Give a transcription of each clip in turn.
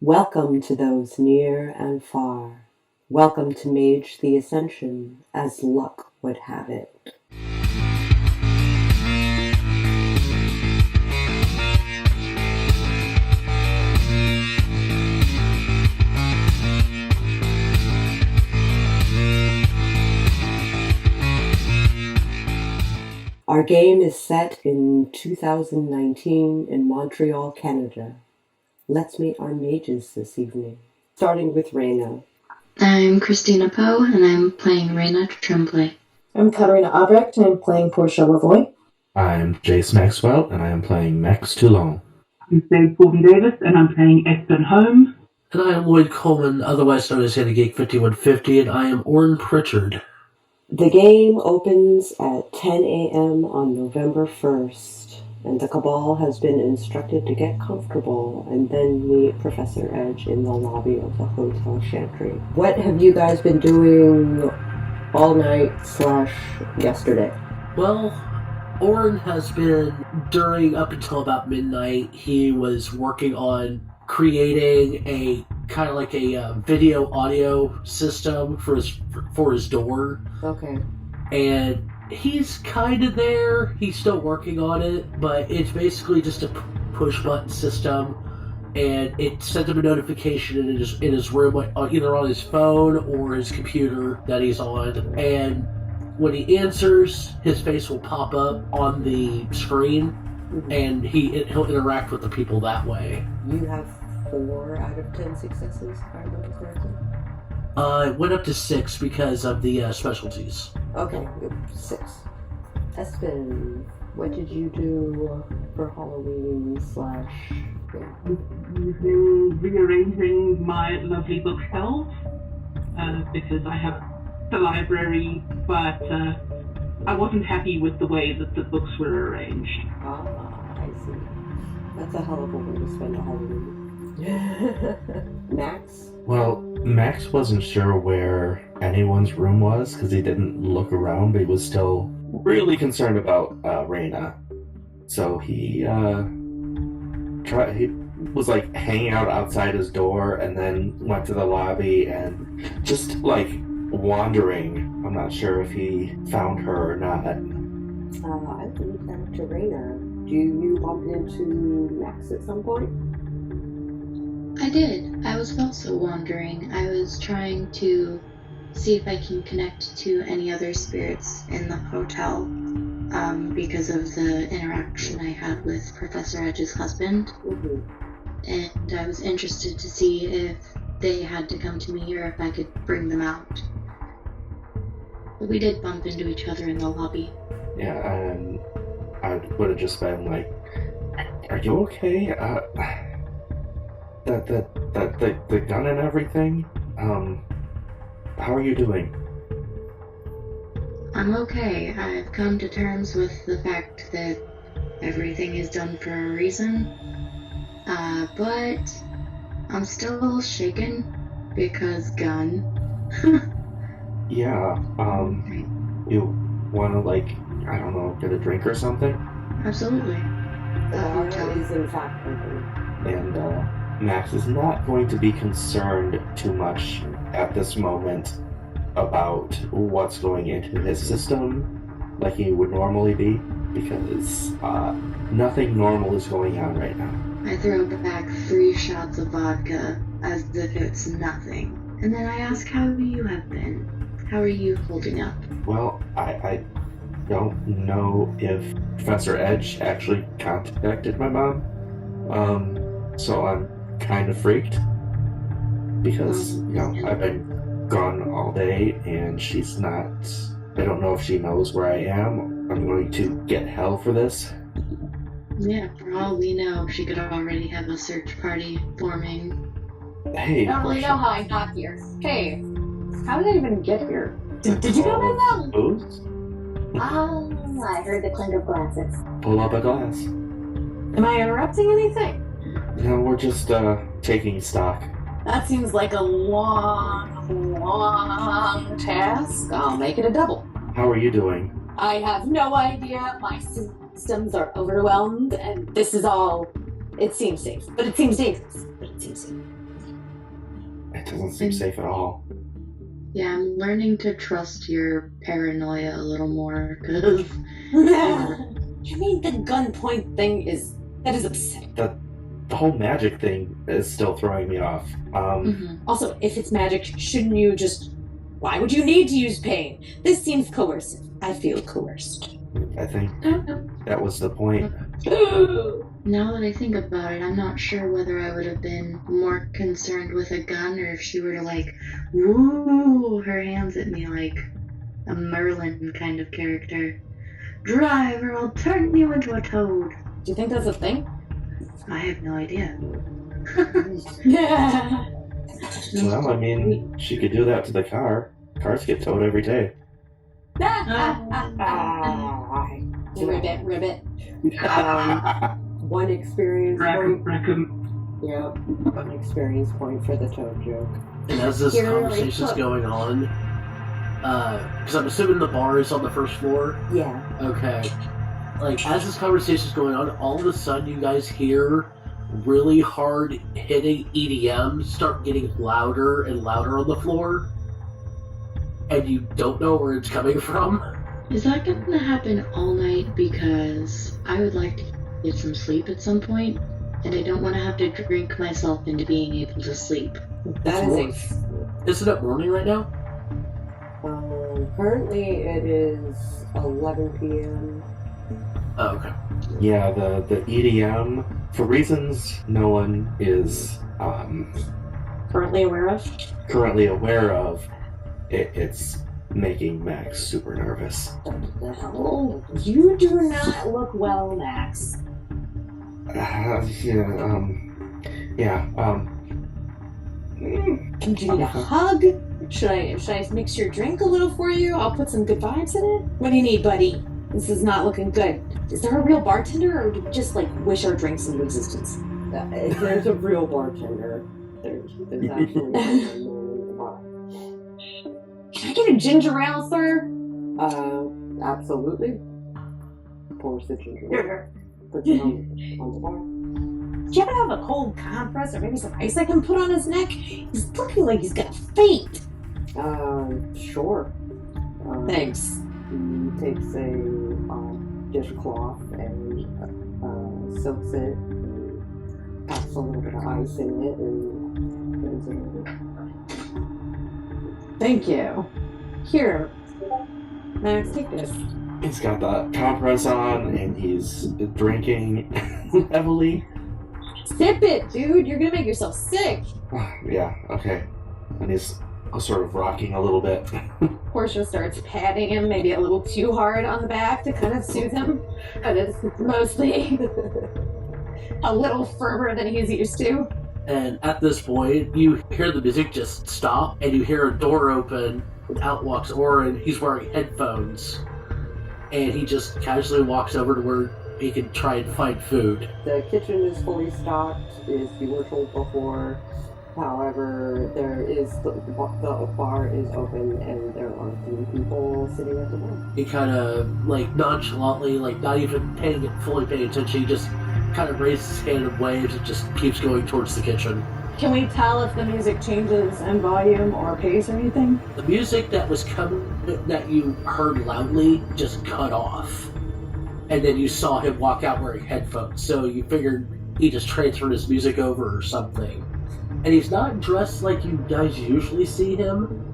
Welcome to those near and far. Welcome to Mage the Ascension, as luck would have it. Our game is set in 2019 in Montreal, Canada. Let's meet our mages this evening, starting with Raena. I'm Christina Poe, and I'm playing Raena Tremblay. I'm Katarina Albrecht, and I'm playing Portia, LeVoie. I'm Jayce Maxwell, and I am playing Max Toulon. I'm Steve Davis, and I'm playing Aspen Holmes. And I am Lloyd Coleman, otherwise known as Geek 5150, and I am Auron Pritchard. The game opens at 10 a.m. on November 1st, and the Cabal has been instructed to get comfortable and then meet Professor Edge in the lobby of the Hotel Chantry. What have you guys been doing all night / yesterday? Well, Auron has been, up until about midnight, he was working on creating a kind of like a video audio system for his door. Okay. And he's kind of there. He's still working on it, but it's basically just a push button system, and it sends him a notification in his room, either on his phone or his computer that he's on. And when he answers, his face will pop up on the screen, and he'll interact with the people that way. You have 4 out of 10 successes, if I remember correctly. It went up to 6 because of the specialties. Okay, 6. Aspen, what did you do for Halloween / I've been rearranging my lovely bookshelves because I have the library, but I wasn't happy with the way that the books were arranged. Ah, I see. That's a hell of a way to spend a Halloween. Max? Well, Max wasn't sure where anyone's room was because he didn't look around, but he was still really concerned about Raena. So he was like hanging out outside his door and then went to the lobby and just like wandering. I'm not sure if he found her or not. I think that to Raena. Do you bump into Max at some point? I did. I was also wandering. I was trying to see if I can connect to any other spirits in the hotel because of the interaction I had with Professor Edge's husband. Mm-hmm. And I was interested to see if they had to come to me or if I could bring them out. But we did bump into each other in the lobby. Yeah, and I would have just been like, "Are you okay? The gun and everything? How are you doing?" I'm okay. I've come to terms with the fact that everything is done for a reason. But I'm still shaken because gun. Yeah, you wanna I don't know, get a drink or something? Absolutely. The hotel is in fact open. And Max is not going to be concerned too much at this moment about what's going into his system like he would normally be, because nothing normal is going on right now. I throw back 3 shots of vodka as if it's nothing. And then I ask how you have been. How are you holding up? Well, I don't know if Professor Edge actually contacted my mom. So I'm kind of freaked because, I've been gone all day and she's not, I don't know if she knows where I am. I'm going to get hell for this. Yeah, for all we know, she could already have a search party forming. Hey, I don't really know how I got here. Hey, how did I even get here? Did you come in now? Booze? I heard the clink of glasses. Pull up a glass. Am I interrupting anything? No, we're just taking stock. That seems like a long task. I'll make it a double. How are you doing? I have no idea. My systems are overwhelmed, and this is all... It seems safe, but it seems dangerous. But it seems safe. It doesn't seem safe at all. Yeah, I'm learning to trust your paranoia a little more, because... I mean, the gunpoint thing is upsetting. The whole magic thing is still throwing me off. Also, if it's magic, shouldn't you just... Why would you need to use pain? This seems coercive. I feel coerced. I think that was the point. Now that I think about it, I'm not sure whether I would have been more concerned with a gun, or if she were to, like, woo her hands at me like a Merlin kind of character. Drive, or I'll turn you into a toad. Do you think that's a thing? I have no idea. Yeah. Well, I mean, she could do that to the car. Cars get towed every day. Ribbit. One experience point. Rackham. Yeah, one experience point for the toad joke. And as this conversation's going on, because I'm assuming the bar is on the first floor? Yeah. Okay. Like, as this conversation's going on, all of a sudden you guys hear really hard hitting EDM start getting louder and louder on the floor, and you don't know where it's coming from. Is that going to happen all night? Because I would like to get some sleep at some point, and I don't want to have to drink myself into being able to sleep. That Isn't it morning right now? Currently it is 11 p.m. Oh, okay. Yeah, the EDM, for reasons no one is Currently aware of? It's making Max super nervous. Oh, you do not look well, Max. Do you need a hug? Should I mix your drink a little for you? I'll put some good vibes in it. What do you need, buddy? This is not looking good. Is there a real bartender, or do we just wish our drinks into existence? There's a real bartender. There's actually one in the bar. Can I get a ginger ale, sir? Absolutely. Pours the ginger ale. Puts it on the bar. Do you happen to have a cold compress or maybe some ice I can put on his neck? He's looking like he's gonna faint. Sure. Thanks. He takes a dishcloth and soaks it, and packs a little bit of ice in it, and puts it over. Thank you. Here, Max, take this. He's got the compress on, and he's drinking heavily. Sip it, dude. You're gonna make yourself sick. Yeah, okay. And he's sort of rocking a little bit. Portia starts patting him maybe a little too hard on the back to kind of soothe him, but it's mostly a little firmer than he's used to. And at this point, you hear the music just stop, and you hear a door open, and out walks Auron. He's wearing headphones, and he just casually walks over to where he can try and find food. The kitchen is fully stocked, as you were told before. However, the bar is open, and there are 3 people sitting at the bar. He kind of, nonchalantly, not even fully paying attention, he just kind of raises his hand and waves and just keeps going towards the kitchen. Can we tell if the music changes in volume or pace or anything? The music that was coming, that you heard loudly, just cut off. And then you saw him walk out wearing headphones, so you figured he just transferred his music over or something. And he's not dressed like you guys usually see him.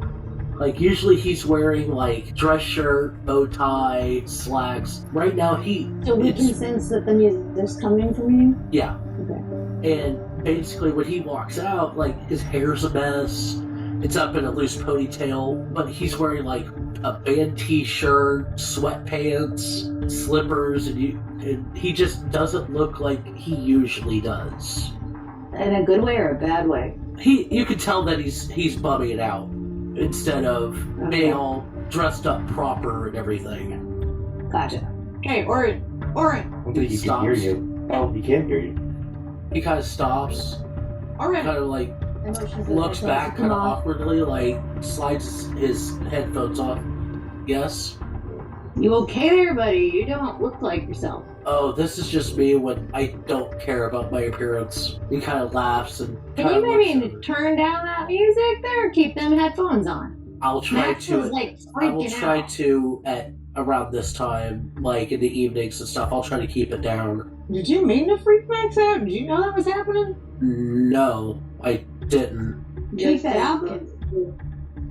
Usually he's wearing, dress shirt, bow tie, slacks. Right now So we can sense that the music's coming from you? Yeah. Okay. And basically when he walks out, his hair's a mess. It's up in a loose ponytail, but he's wearing, a band t-shirt, sweatpants, slippers, and he just doesn't look like he usually does. In a good way or a bad way? You can tell that he's bumming it out instead of being all dressed up proper and everything. Gotcha. Hey, Auron! I don't think he can hear you. Oh, he can hear you. He kind of stops, Auron! kind of looks back kind of awkwardly, slides his headphones off. Yes? You okay there, buddy? You don't look like yourself. Oh, this is just me when I don't care about my appearance. He kind of laughs and. Can you maybe turn down that music there? Keep them headphones on. I'll try Maxwell's, to. like, I will freaking try out. to at around this time, like in the evenings and stuff. I'll try to keep it down. Did you mean to freak Max out? Did you know that was happening? No, I didn't. Take that out.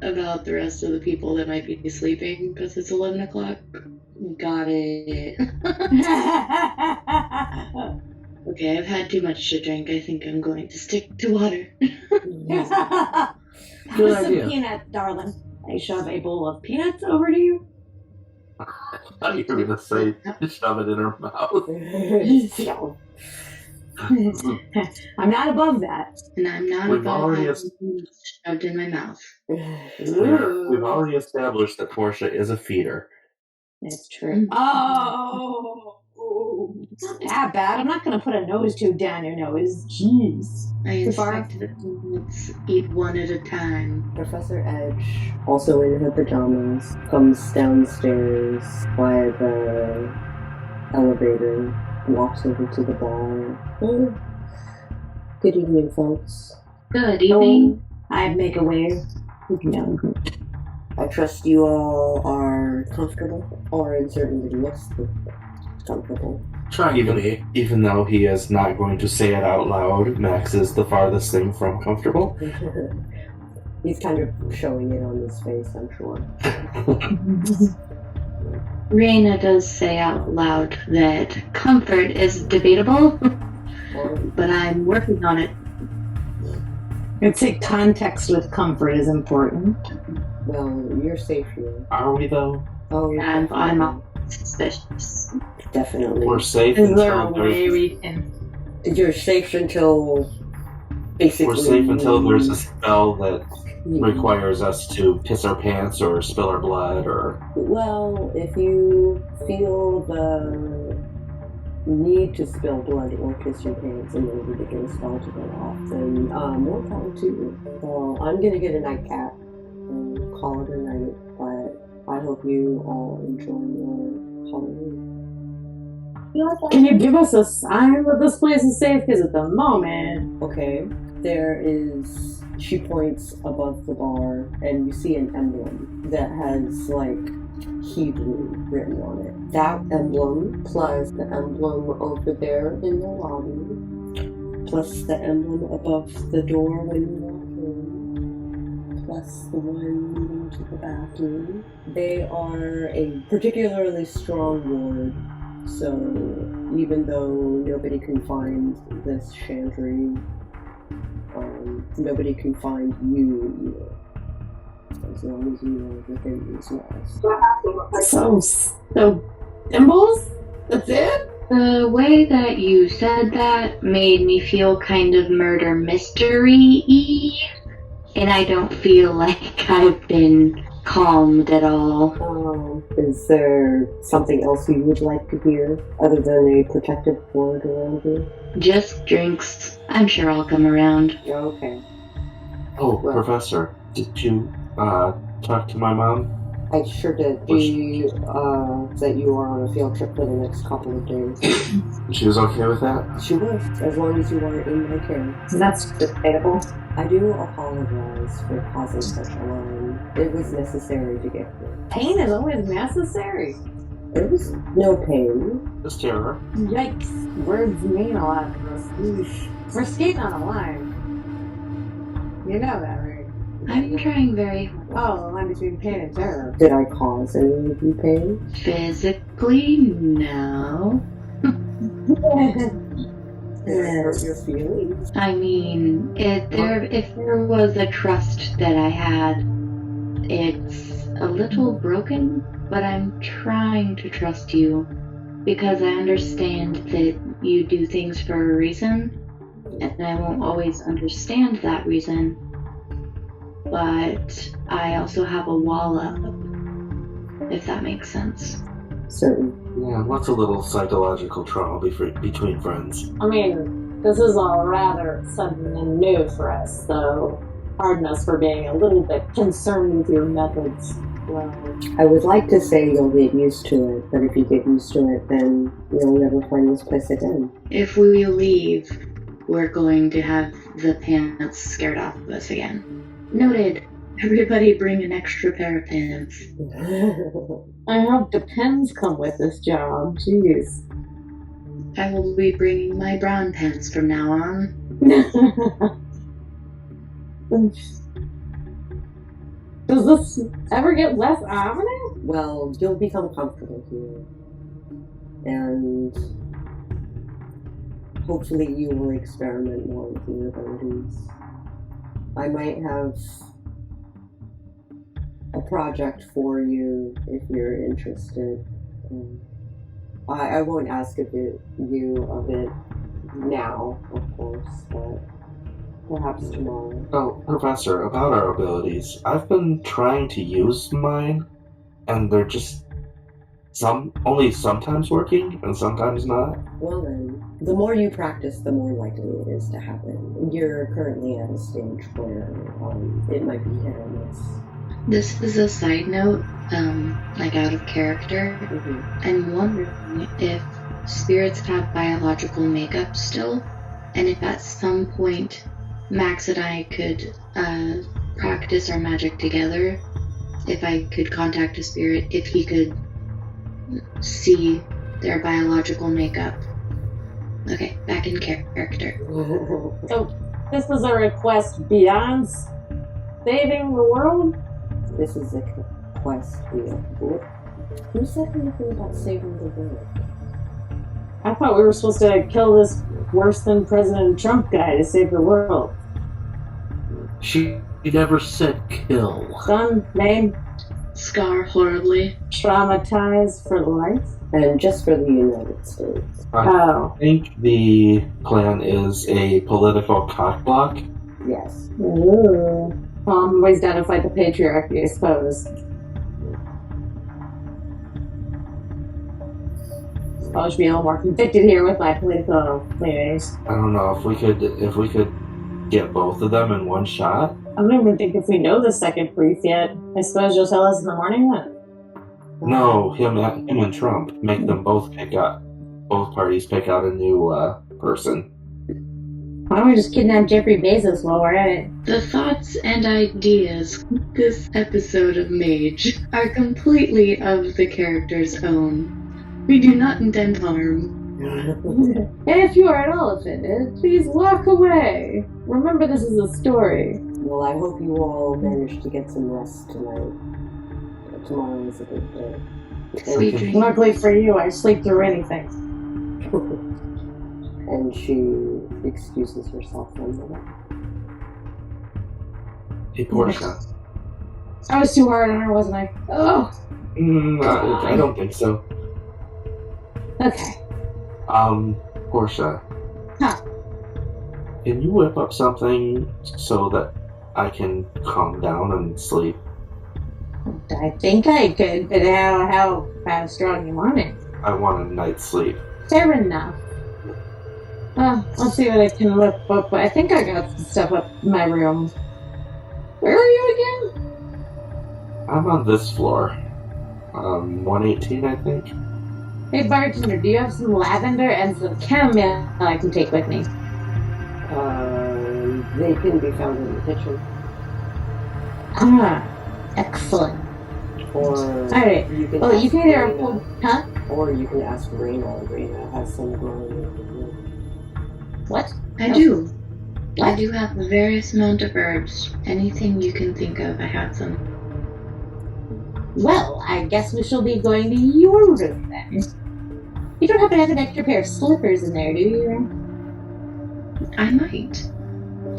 About the rest of the people that might be sleeping because it's 11 o'clock. Got it. Okay, I've had too much to drink. I think I'm going to stick to water. Good Have some idea. peanuts, darling. I shove a bowl of peanuts over to you. I thought you were going to say shove it in her mouth. I'm not above that. And I'm not We've about already having shoved in my mouth. We've already established that Portia is a feeder. That's true. Oh, it's not that bad. I'm not going to put a nose tube down your nose. Jeez. I Too far? instruct the peanuts eat one at a time. Professor Edge, also in her pajamas, comes downstairs via the elevator, walks over to the bar. Oh, good evening, folks. Good evening. I'd make a way. No. I trust you all are comfortable, or certainly looks comfortable. Trying to be. Even though he is not going to say it out loud, Max is the farthest thing from comfortable. He's kind of showing it on his face, I'm sure. Raena does say out loud that comfort is debatable, but I'm working on it. I'd say context with comfort is important. Well, you're safe here. Are we, though? Oh, you're I'm definitely- suspicious. Definitely. We're safe Is there a until way there's... we can... You're safe until basically. We're safe until there's a spell that requires us to piss our pants or spill our blood or... Well, if you feel the need to spill blood or piss your pants in order to get a spell to go off, then more power to you. So I'm gonna get a nightcap and call it a night, but I hope you all enjoy your Halloween. Can you give us a sign that this place is safe? Because at the moment... Okay, there is, she points above the bar, and you see an emblem that has, like, Hebrew written on it. That emblem, plus the emblem over there in the lobby, plus the emblem above the door when you walk in, plus the one leading to the bathroom. They are a particularly strong ward. So, even though nobody can find this chantry, nobody can find you either. As long as you are within these walls. So, symbols? That's it? The way that you said that made me feel kind of murder mystery-y, and I don't feel like I've been calmed at all. Is there something else you would like to hear other than a protective ward around you? Just drinks. I'm sure I'll come around. Okay. Oh, Well- Professor, did you talk to my mom? I sure did. She said you are on a field trip for the next couple of days. She was okay with that? She was, as long as you are in my care. That's debatable. I do apologize for causing such alarm. It was necessary to get here. Pain is always necessary. There was no pain. Just terror. Yikes. Words mean a lot to us. Oof. We're skating on a line. You know that, right? I'm trying very hard. Oh, the line between pain and terror. Did I cause any of you pain? Physically, no. Did I hurt your feelings? I mean, if there was a trust that I had, it's a little broken, but I'm trying to trust you because I understand that you do things for a reason, and I won't always understand that reason, but I also have a wall up, if that makes sense. Certain. Yeah, what's a little psychological trauma between friends? I mean, this is all rather sudden and new for us, so Pardon us for being a little bit concerned with your methods. Well, I would like to say you'll get used to it, but if you get used to it, then you'll never find this place again. If we leave, we're going to have the pants scared off of us again. Noted. Everybody bring an extra pair of pants. I hope the pens come with this job. Jeez. I will be bringing my brown pants from now on. Does this ever get less ominous? Well, you'll become comfortable here. And hopefully you will experiment more with your abilities. I might have a project for you if you're interested. I won't ask you of it now, of course, but perhaps tomorrow. Oh, Professor, about our abilities. I've been trying to use mine, and they're just only sometimes working and sometimes not. Well then, the more you practice, the more likely it is to happen. You're currently at a stage where it might be hit or miss. This is a side note, like out of character. Mm-hmm. I'm wondering if spirits have biological makeup still, and if at some point Max and I could practice our magic together, if I could contact a spirit, if he could see their biological makeup. Okay, back in character. So, this is a request beyond saving the world? This is a quest. Who said anything about saving the world? I thought we were supposed to kill this worse than President Trump guy to save the world. She never said kill. Son, name, Scar horribly. traumatized for life? And just for the United States. Oh. I think the plan is a political cockblock. Yes. Ooh. Ways down to fight the patriarchy, I suppose. I should be a little more convicted here with my political leanings. I don't know if we could get both of them in one shot. I don't even think if we know the second brief yet. I suppose you'll tell us in the morning then. No, him and Trump make them both parties pick out a new person. Why don't we just kidnap Jeffrey Bezos while we're at it? The thoughts and ideas this episode of Mage are completely of the character's own. We do not intend harm. If you are at all offended, please walk away. Remember, this is a story. Well, I hope you all manage to get some rest tonight. Tomorrow is a good day. Sweet dreams. Luckily for you, I sleep through anything. And she excuses herself from the Hey, Portia. I was too hard on her, wasn't I? Oh! I don't think so. Okay. Portia. Huh. Can you whip up something so that I can calm down and sleep? I think I could, but how strong you want it? I want a night's sleep. Fair enough. I'll see what I can whip up. I think I got some stuff up in my room. Where are you again? I'm on this floor. 118, I think. Hey bartender, do you have some lavender and some chamomile I can take with me? They can be found in the kitchen. Excellent. Or Alright. you can Well, ask you can either Raena. afford, huh? Or you can ask Raena. Raena has some growing in the room. What? I do. I What? do have a various amount of herbs. Anything you can think of, I have some. Well, I guess we shall be going to your room then. You don't happen to have an extra pair of slippers in there, do you? I might.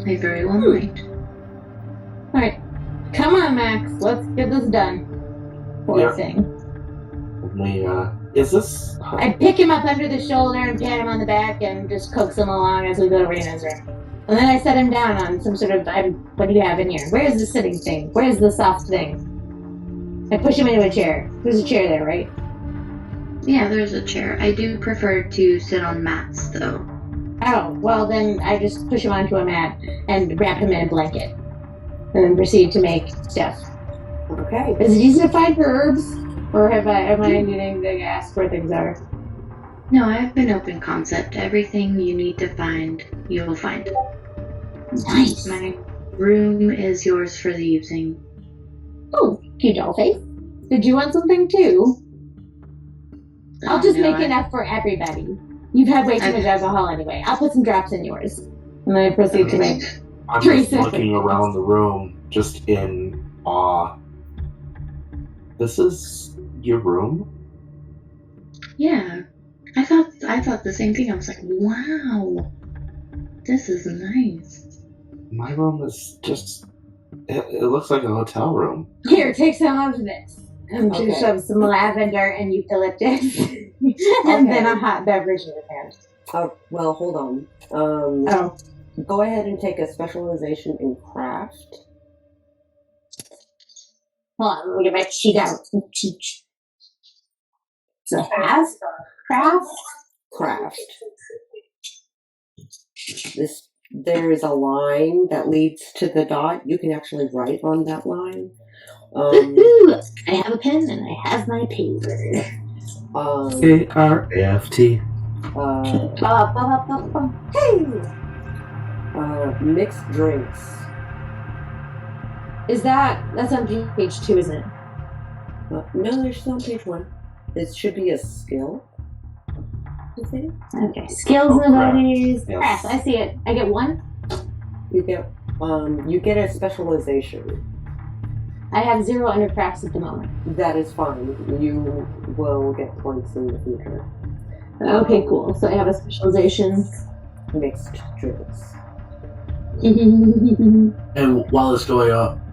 I very well might. Alright. Come on, Max. Let's get this done. Poor Yeah. thing. Is this... I pick him up under the shoulder and pat him on the back and just coax him along as we go to Raina's room. And then I set him down on some sort of... what do you have in here? Where's the sitting thing? Where's the soft thing? I push him into a chair. There's a chair there, right? Yeah, there's a chair. I do prefer to sit on mats, though. Oh, well then I just push him onto a mat and wrap him in a blanket. and then proceed to make stuff. Okay. Is it easy to find herbs? Or am I needing to ask where things are? No, I have an open concept. Everything you need to find, you will find. Nice. My room is yours for the using. Oh, cute doll face. Did you want something too? I'll just make enough for everybody. You've had way too much alcohol anyway. I'll put some drops in yours. And then I proceed to make I'm 3 just seconds. looking around the room, just in awe. This is your room? Yeah. I thought the same thing. I was like, wow. This is nice. My room is just... It looks like a hotel room. Here, take some of this. And she Okay. shoves some lavender and eucalyptus. And then a hot beverage in his hand. Oh, well, hold on. Oh. Go ahead and take a specialization in craft. Hold on, let me get my cheat out. So have craft? Craft. There is a line that leads to the dot. You can actually write on that line. Woohoo! I have a pen and I have my paper. A-R-A-F-T. Hey! Mixed drinks. That's on page 2, isn't it? No, there's still on page 1. It should be a skill. I think. Okay, skills and abilities. Yes. Crafts, I see it. I get 1? You get a specialization. I have 0 under crafts at the moment. That is fine. You will get points in the future. Okay, cool. So I have a specialization. Mixed drinks. And while this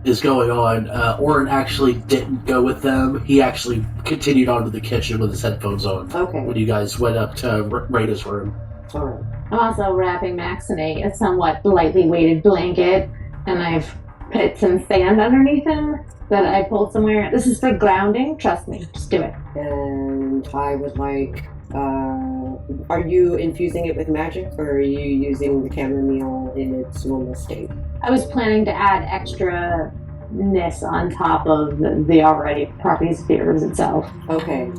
is going on, Auron actually didn't go with them. He actually continued on to the kitchen with his headphones on. Okay. When you guys went up to Raena's room. All right. I'm also wrapping Max in a somewhat lightly weighted blanket, and I've put some sand underneath him that I pulled somewhere. This is for grounding. Trust me. Just do it. And I would like. Are you infusing it with magic, or are you using the chamomile in its normal state? I was planning to add extra-ness on top of the already properties of the herbs itself. Okay. In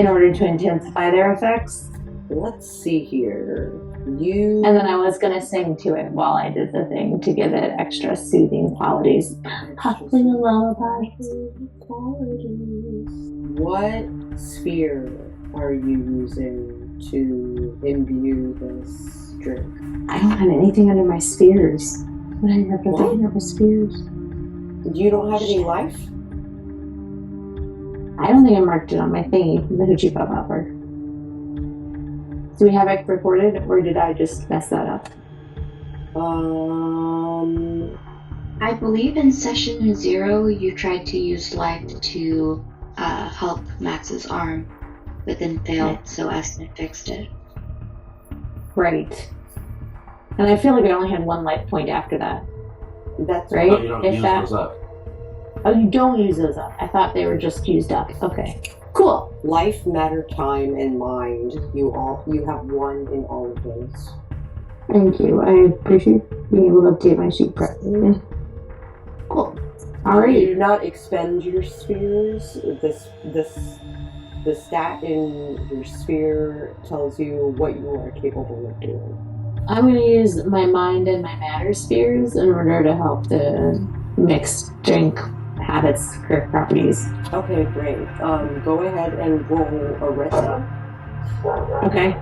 order to intensify their effects. Let's see here. And then I was going to sing to it while I did the thing to give it extra soothing qualities. Possibly a lullaby. What sphere are you using to imbue this drink? I don't have anything under my spheres. What I have What? under my spheres? You don't have any life? I don't think I marked it on my thingy, the Hoochie Puff Hopper. Do we have it recorded, or did I just mess that up? I believe in session 0, you tried to use life to help Max's arm, but then failed, so Aspen fixed it. Right. And I feel like I only had 1 life point after that. That's right. No, you don't If use that- those up. Oh, you don't use those up. I thought they were just used up. Okay. Cool. Life, matter, time, and mind. You have 1 in all of those. Thank you. I appreciate being able to update my sheet properly. Cool. You Alright. do not expend your spheres. The stat in your sphere tells you what you are capable of doing. I'm going to use my mind and my matter spheres in order to help the mixed drink habits, correct properties. Okay, great. Go ahead and roll a rhythm. Okay.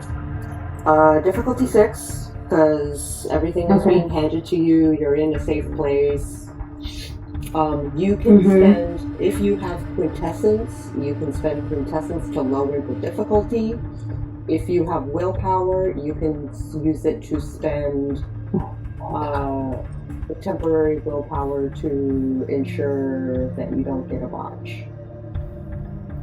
Difficulty 6, because everything is Okay. being handed to you. You're in a safe place. You can spend, if you have quintessence, you can spend quintessence to lower the difficulty. If you have willpower, you can use it to spend temporary willpower to ensure that you don't get a botch.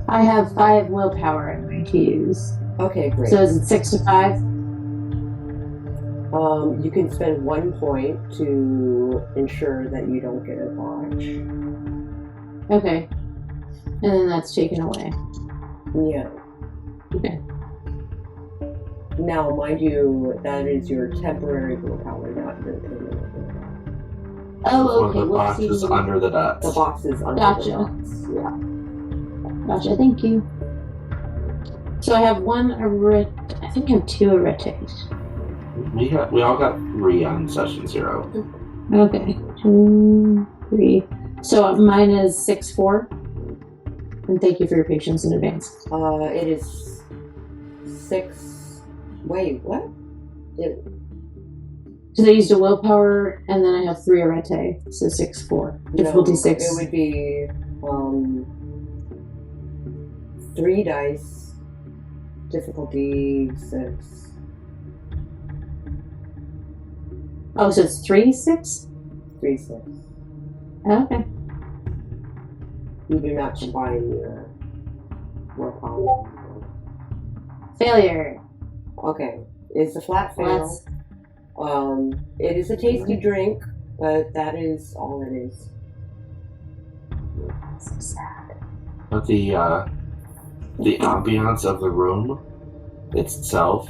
I have 5 willpower in my to use. Okay, great. So is it 6 to 5? You can spend 1 point to ensure that you don't get a botch. Okay. And then that's taken away. Yeah. Okay. Now, mind you, that is your temporary willpower, not your permanent willpower. Oh, One okay. of the boxes Whoopsie. under the dots. The boxes under Gotcha. the dots. Yeah. Gotcha, thank you. So I have one I think I have 2 aretes. We all got 3 on session 0. Okay. 2, 3. So mine is 6-4. And thank you for your patience in advance. It is 6. Wait, what? Because I used a willpower, and then I have 3 arete, so 6-4. Difficulty 6. It would be 3 dice, difficulty 6. Oh, so it's 3-6? 3, 6. Okay. You do not combine your willpower. Failure. Okay, it's a flat fail. Well, It is a tasty drink, but that is all it is. so sad. But the ambiance of the room itself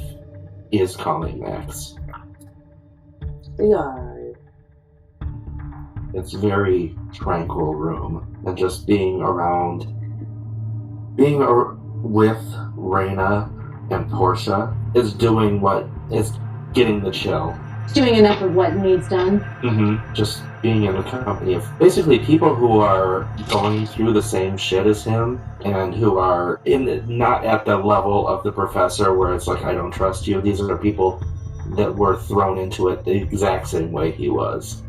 is calming, Max. Yeah. It's a very tranquil room, and just being with Raena and Portia is doing what is getting the chill. It's doing enough of what needs done. Just being in the company of basically people who are going through the same shit as him, and who are not at the level of the professor where it's like, I don't trust you. These are people that were thrown into it the exact same way he was.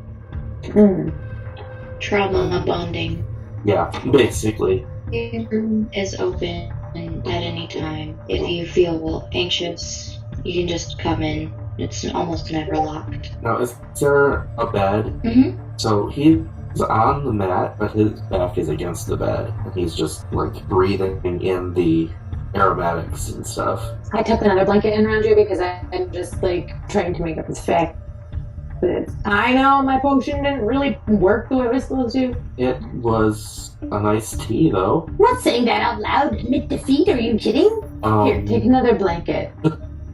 Trauma bonding. Yeah, basically. The room is open at any time. If you feel anxious, you can just come in. It's almost never locked. Now, is there a bed? So he's on the mat, but his back is against the bed, and he's just like breathing in the aromatics and stuff. I tuck another blanket in around you because I'm just like trying to make up this fact. But I know my potion didn't really work the way it was supposed to. It was a nice tea, though. I'm not saying that out loud. Admit defeat, are you kidding? Here, take another blanket.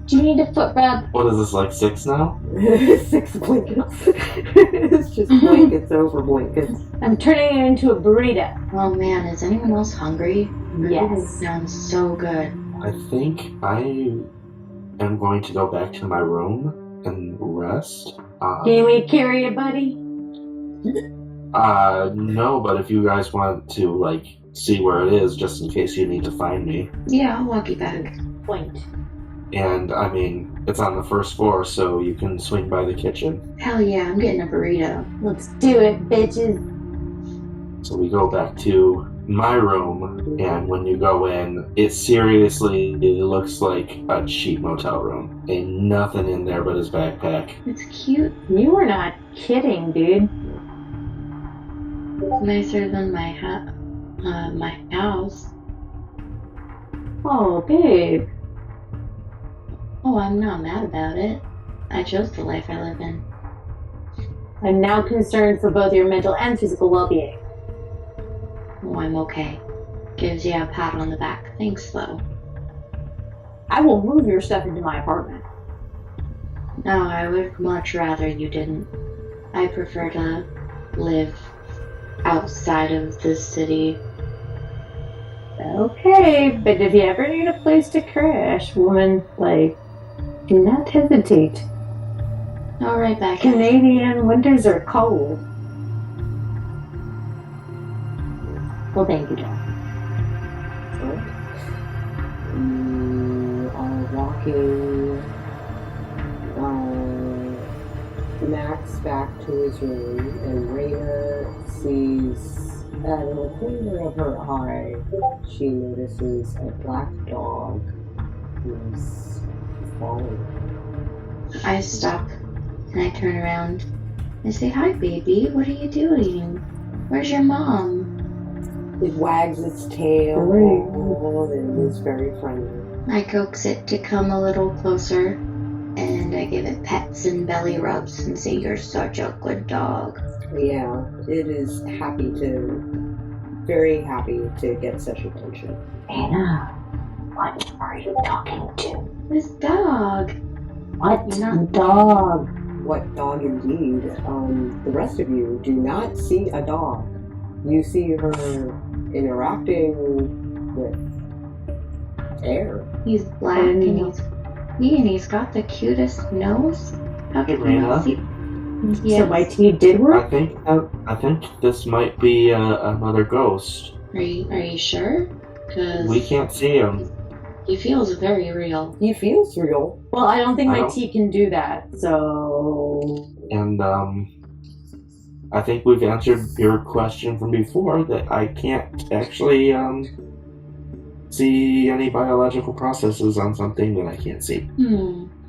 Do you need a foot rub? What is this, like 6 now? 6 blankets. It's just blankets over blankets. I'm turning it into a burrito. Oh man, is anyone else hungry? Yes. Sounds so good. I think I am going to go back to my room and rest. Can we carry it, buddy? No, but if you guys want to, like, see where it is, just in case you need to find me. Yeah, I'll walk you back. Point. And, I mean, it's on the first floor, so you can swing by the kitchen. Hell yeah, I'm getting a burrito. Let's do it, bitches. So we go back to my room, and when you go in, it seriously looks like a cheap motel room. Ain't nothing in there but his backpack. It's cute. You are not kidding, dude. Nicer than my house. Oh, babe. Oh, I'm not mad about it. I chose the life I live in. I'm now concerned for both your mental and physical well-being. Oh, I'm okay. Gives you a pat on the back. Thanks, though. I will move your stuff into my apartment. No, I would much rather you didn't. I prefer to live outside of the city. Okay, but if you ever need a place to crash, woman, like, do not hesitate. All right, back. Canadian winters are cold. Well, thank you, John. You are walking Max back to his room, and Raena sees out of the corner of her eye, she notices a black dog who's following her. I stop and I turn around. I say, "Hi, baby. What are you doing? Where's your mom?" It wags its tail and is very friendly. I coax it to come a little closer, and I give it pets and belly rubs and say, "You're such a good dog." Yeah, it is very happy to get such attention. Anna, what are you talking to? This dog. What You're not- dog? what dog indeed? The rest of you do not see a dog. You see her interacting with air. He's black and he's got the cutest nose. How Hey, can you not see? Yes. So my tea did work? I think this might be another ghost. Are you sure? Because We can't see him. he feels very real. He feels real. Well, I don't think I my don't- tea can do that, so... And I think we've answered your question from before that I can't actually see any biological processes on something that I can't see.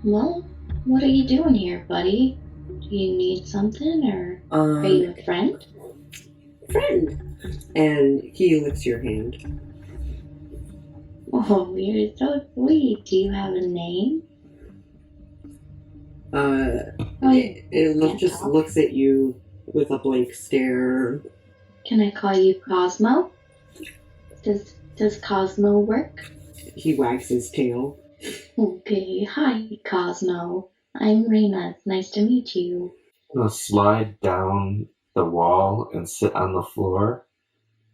Well, what are you doing here, buddy? Do you need something, or are you a friend? Friend. And he licks your hand. Oh, you're so sweet. Do you have a name? It just looks at you with a blank stare. Can I call you Cosmo? Does Cosmo work? He wags his tail. Okay, hi Cosmo. I'm Raena. It's nice to meet you. I'm gonna slide down the wall and sit on the floor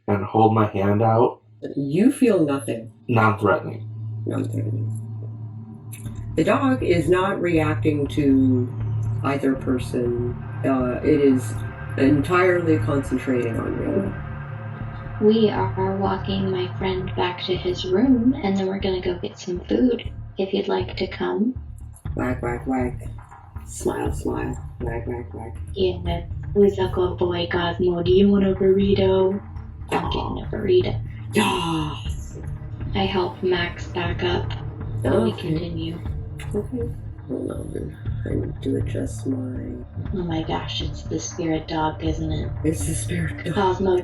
and hold my hand out, You feel nothing. non-threatening. Non-threatening. The dog is not reacting to either person. It is entirely concentrating on Raena. We are walking my friend back to his room, and then we're gonna go get some food. If you'd like to come. Wag, wag, wag. Smile, smile. Wag, wag, wag. Yeah, who's a good boy, Cosmo? Do you want a burrito? I'm getting a burrito. Yes! I help Max back up. Then we Okay. continue. Okay. Hold on. I need to adjust my... Oh my gosh, it's the spirit dog, isn't it? It's the spirit dog. Cosmo,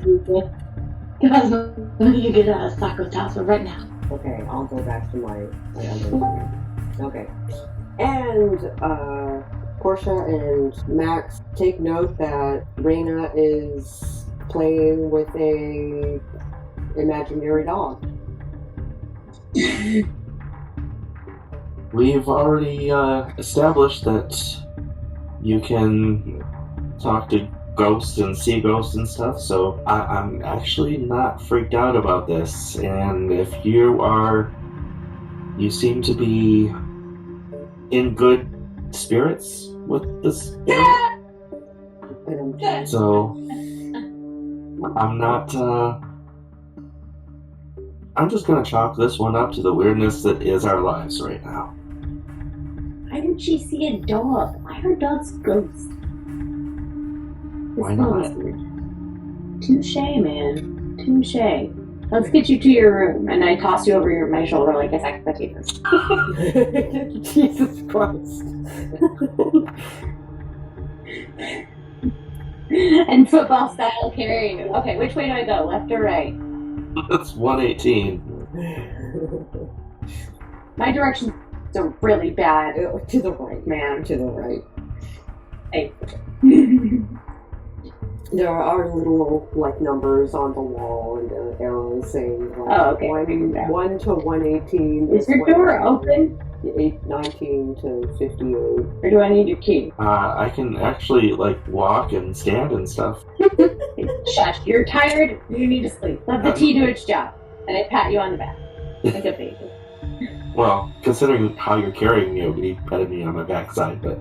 Cosmo, you get a Sako tassel right now. Okay, I'll go back to my other one. Okay. And, Portia and Max, take note that Raena is playing with a imaginary dog. We've already established that you can talk to ghosts and see ghosts and stuff, so I'm actually not freaked out about this. And if you seem to be in good spirits with this spirit, so I'm not, I'm just gonna chalk this one up to the weirdness that is our lives right now. Why didn't she see a dog? I heard dog's ghost. Why not? Touche, man. Touche. Let's get you to your room. And I toss you over my shoulder like a sack of potatoes. Jesus Christ. And football style carry you. Okay, which way do I go? Left or right? That's 118. My directions are really bad. To the right, Man. to the right. Hey. There are little numbers on the wall and arrows saying Oh, okay. 1 to 118. Is your door open? 19 to 58. Or do I need your key? I can actually walk and stand and stuff. Shush, you're tired, you need to sleep. Let the tea do its job. And I pat you on the back. Like a baby. Well, considering how you're carrying me, it would be petting me on my backside, but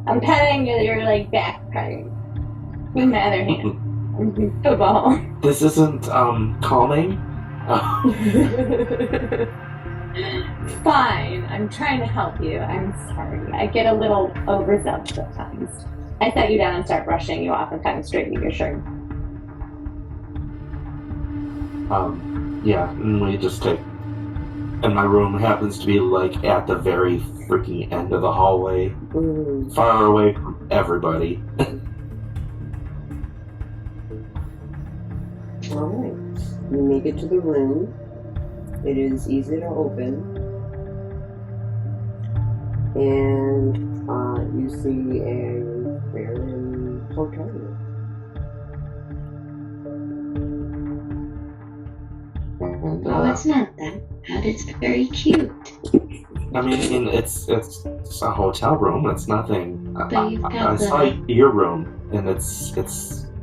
I'm petting your back petting. With my other hand. Football. this isn't calming. Fine, I'm trying to help you. I'm sorry. I get a little overzealous sometimes. I set you down and start brushing you off and kind of straightening your shirt. Yeah, and we just take. And my room happens to be at the very freaking end of the hallway, far away from everybody. Alright. You make it to the room. It is easy to open. And you see a barren hotel room. And, Oh, it's not that bad. It's very cute. I mean, it's It's a hotel room. It's nothing. But you've got I saw your room, and it's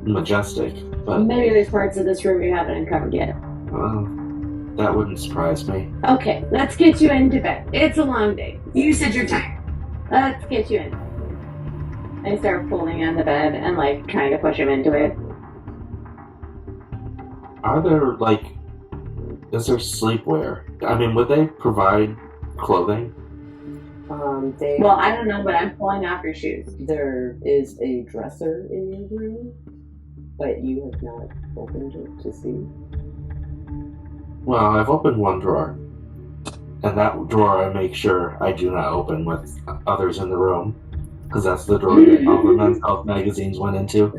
majestic. But Maybe there's parts of this room you haven't uncovered yet. that wouldn't surprise me. Okay, let's get you into bed. It's a long day. You said you're tired. Let's get you in. I start pulling on the bed and like trying to push him into it. Are there is there sleepwear? I mean, would they provide clothing? Well, I don't know, but I'm pulling off your shoes. There is a dresser in your room, but you have not opened it to see. Well, I've opened one drawer, and that drawer I make sure I do not open with others in the room, because that's the drawer that all the men's health magazines went into.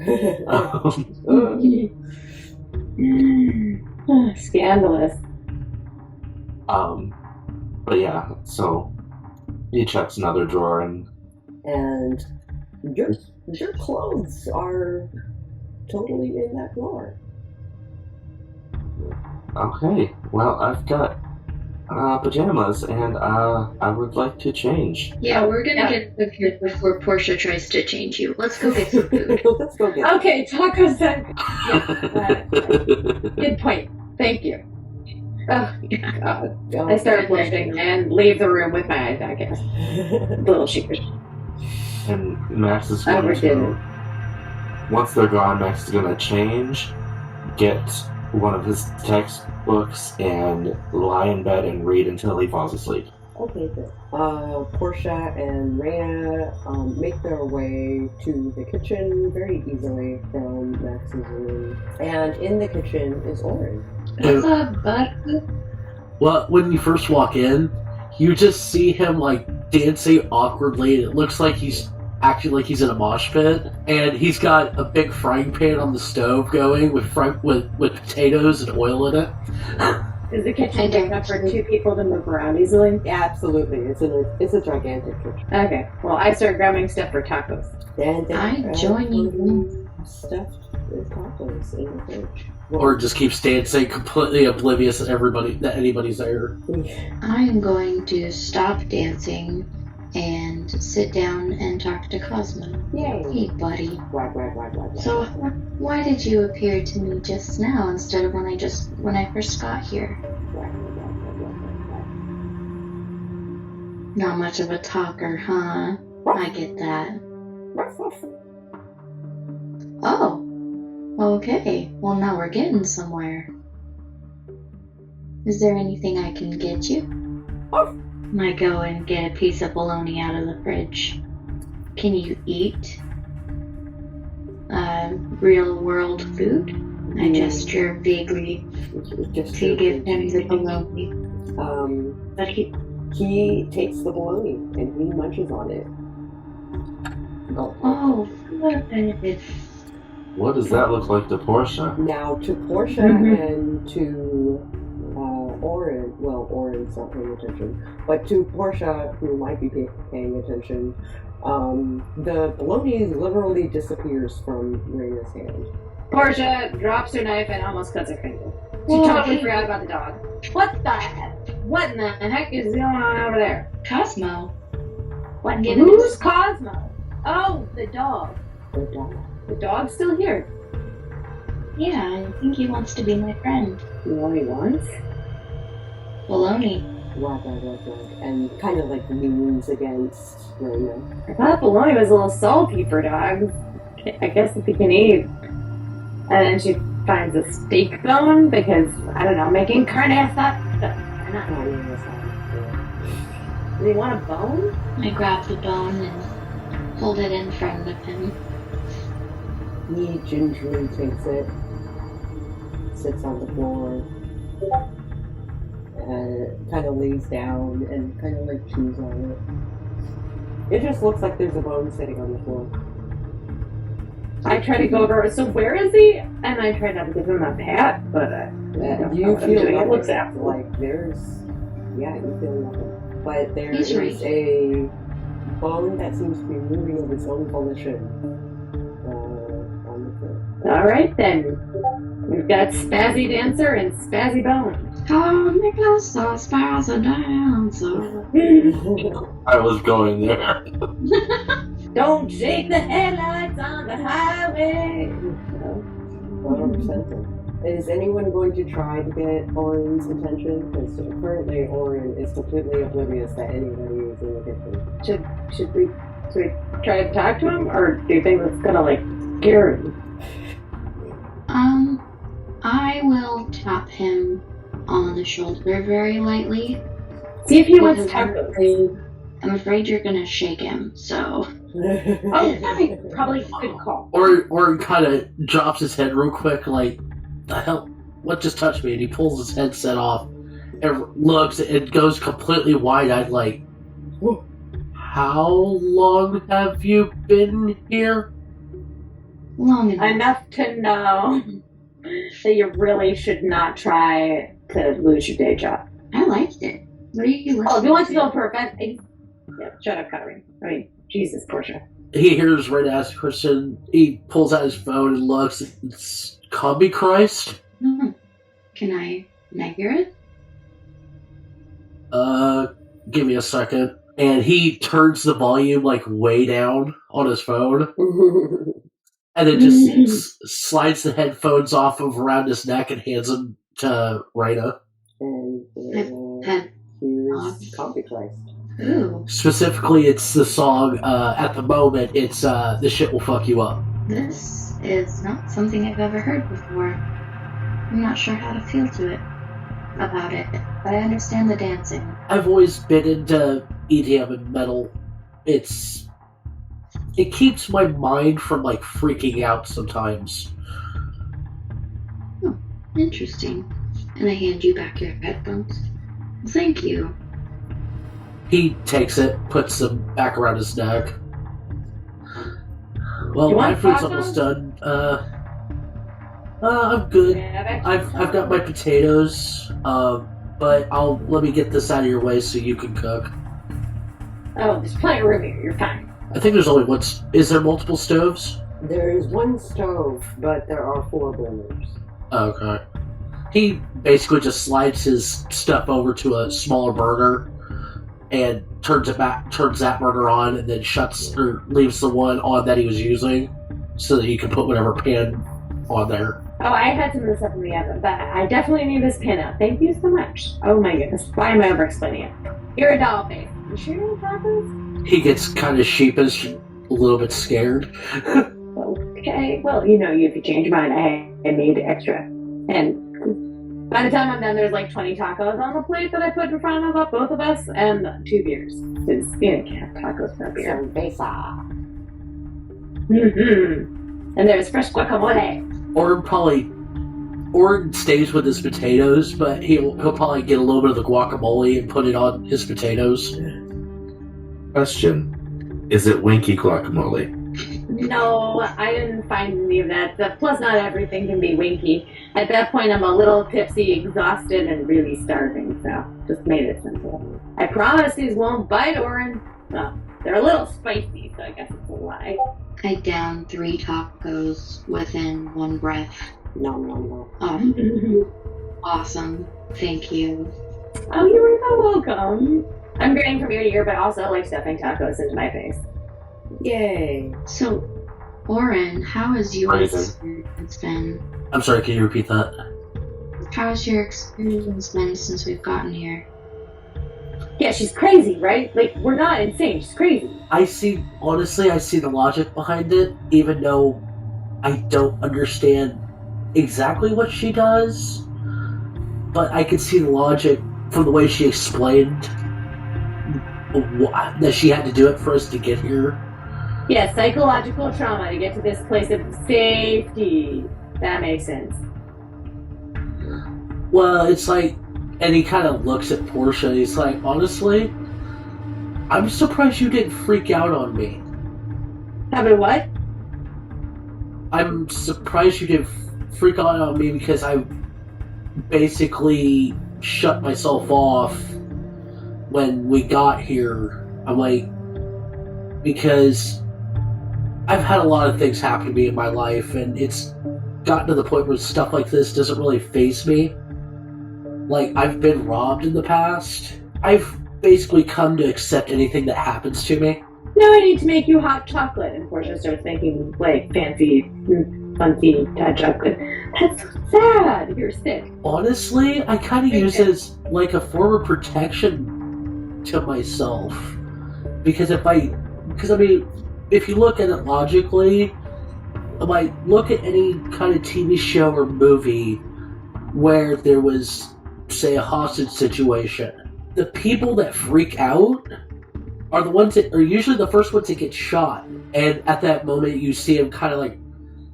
Scandalous. But yeah, so he checks another drawer, and your clothes are totally in that drawer. okay, well, I've got pajamas, and I would like to change. Yeah, we're gonna get the food before Portia tries to change you. Let's go get some food. Let's go get Okay, tacos then. Good point. Thank you. Oh, God. I start blushing and leave the room with my eyes back in. Little sheepish. And Max is going to, once they're gone, Max is going to change, get one of his textbooks, and lie in bed and read until he falls asleep. Okay, good. Portia and Raena make their way to the kitchen very easily from Max's room. And in the kitchen is Auron. What's up, bud? Well, when you first walk in, you just see him dancing awkwardly, and it looks like he's acting like he's in a mosh pit. And he's got a big frying pan on the stove going with potatoes and oil in it. Is the kitchen big enough for two people to move around easily? Absolutely, it's a gigantic kitchen. Okay, well, I start grabbing stuff for tacos. And I join you. Stuffed tacos in the fridge. Or just keeps dancing, completely oblivious that anybody's there. I'm going to stop dancing and sit down and talk to Cosmo. Yay! Hey, buddy. Wag. So, why did you appear to me just now instead of when I first got here? Not much of a talker, huh? I get that. Oh. Okay. Well, now we're getting somewhere. Is there anything I can get you? I go and get a piece of bologna out of the fridge. Can you eat real world food? I gesture vaguely to give him the bologna. But he takes the bologna and he munches on it. Oh, good. What does that look like to Portia? Now, to Portia and to Auron, well, Auron's not paying attention, but to Portia, who might be paying attention, the bologna literally disappears from Raina's hand. Portia drops her knife and almost cuts her finger. She totally forgot about the dog. What in the heck is going on over there? Cosmo. Who's Cosmo? Oh, the dog. The dog. The dog's still here. Yeah, I think he wants to be my friend. You know what he wants? Bologna. Wag, and kind of leans against Raena. I thought bologna was a little salty for dogs. I guess if he can eat. And then she finds a steak bone because, I don't know, making carne asada. Does he want a bone? I grab the bone and hold it in front of him. He gingerly takes it, sits on the floor, and kind of lays down and kind of chews on it. It just looks like there's a bone sitting on the floor. I try to go over, so where is he? And I try not to give him a pat, but you feel it looks nothing. You feel nothing. But there He's is right. a bone that seems to be moving of its own volition on the floor. All right then. We've got Spazzy Dancer and Spazzy Bone. Hold me closer, spirals are dancer. I was going there. Don't shake the headlights on the highway. 100%. Is anyone going to try to get Auron's attention? Because currently Auron is completely oblivious that anybody is in the kitchen. Should we try to talk to him, or do you think that's gonna like scare him? I will tap him on the shoulder very lightly. See if he wants tacos. I'm afraid you're gonna shake him, so. Oh, probably good call. Or kind of drops his head real quick, like, the hell? What just touched me? And he pulls his headset off and looks and goes completely wide-eyed, like, how long have you been here? Long enough. Enough to know that you really should not try to lose your day job. I liked it. What are you listening Oh, if you want to go for a yeah, shut up, Katarina. I mean, Jesus, Portia. He hears Raena ask a question. He pulls out his phone and looks. It's Combi Christ. Can I hear it? Give me a second. And he turns the volume like way down on his phone. And then just slides the headphones off of around his neck and hands them to Raena. And Head here's Combi Christ. Ooh. Specifically, it's the song, at the moment, it's This Shit Will Fuck You Up. This is not something I've ever heard before. I'm not sure how to feel about it, but I understand the dancing. I've always been into EDM and metal. It keeps my mind from, like, freaking out sometimes. Oh, interesting. And I hand you back your headphones. Thank you. He takes it, puts them back around his neck. Well, my food's almost done. I'm good. I've got my potatoes, but let me get this out of your way so you can cook. Oh, there's plenty of room here. You're fine. I think there's only one. Is there multiple stoves? There is one stove, but there are 4 burners. Okay. He basically just slides his stuff over to a smaller burner and turns that burner on, and then leaves the one on that he was using so that he can put whatever pan on there. Oh, I had some of this stuff in the oven, but I definitely need this pan out. Thank you so much. Oh my goodness. Why am I over explaining it? You're a doll face. You sure you want tacos? He gets kind of sheepish, a little bit scared. Okay. Well, if you change your mind, I made extra. And by the time I'm done, there's like 20 tacos on the plate that I put in front of both of us, and 2 beers. Because you can't have tacos for a beer. Cerveza. And there's fresh guacamole. Auron stays with his potatoes, but he'll probably get a little bit of the guacamole and put it on his potatoes. Question. Is it winky guacamole? No, I didn't find any of that stuff. Plus, not everything can be winky. At that point, I'm a little tipsy, exhausted, and really starving, so just made it simple. I promise these won't bite, Auron. Well, they're a little spicy, so I guess it's a lie. I downed 3 tacos within 1 breath. No. Oh, awesome. Thank you. Oh, you were so welcome. I'm grinning from ear to ear, but also like stuffing tacos into my face. Yay. So, Auron, how has your experience been? I'm sorry, can you repeat that? How has your experience been since we've gotten here? Yeah, she's crazy, right? Like, we're not insane, she's crazy. I see the logic behind it, even though I don't understand exactly what she does. But I could see the logic from the way she explained that she had to do it for us to get here. Yeah, psychological trauma to get to this place of safety. That makes sense. Well, it's like, and he kind of looks at Portia and he's like, honestly, I'm surprised you didn't freak out on me. How about what? I'm surprised you didn't freak out on me because I basically shut myself off when we got here. I'm like, because I've had a lot of things happen to me in my life, and it's gotten to the point where stuff like this doesn't really faze me. like, I've been robbed in the past. I've basically come to accept anything that happens to me. Now I need to make you hot chocolate. And Portia starts making, like, fancy hot chocolate. That's so sad. You're sick. Honestly, I kind of use it as, like, a form of protection to myself. Because if you look at it logically, like, look at any kind of TV show or movie where there was, say, a hostage situation. The people that freak out are the ones that are usually the first ones that get shot. And at that moment, you see him kind of like,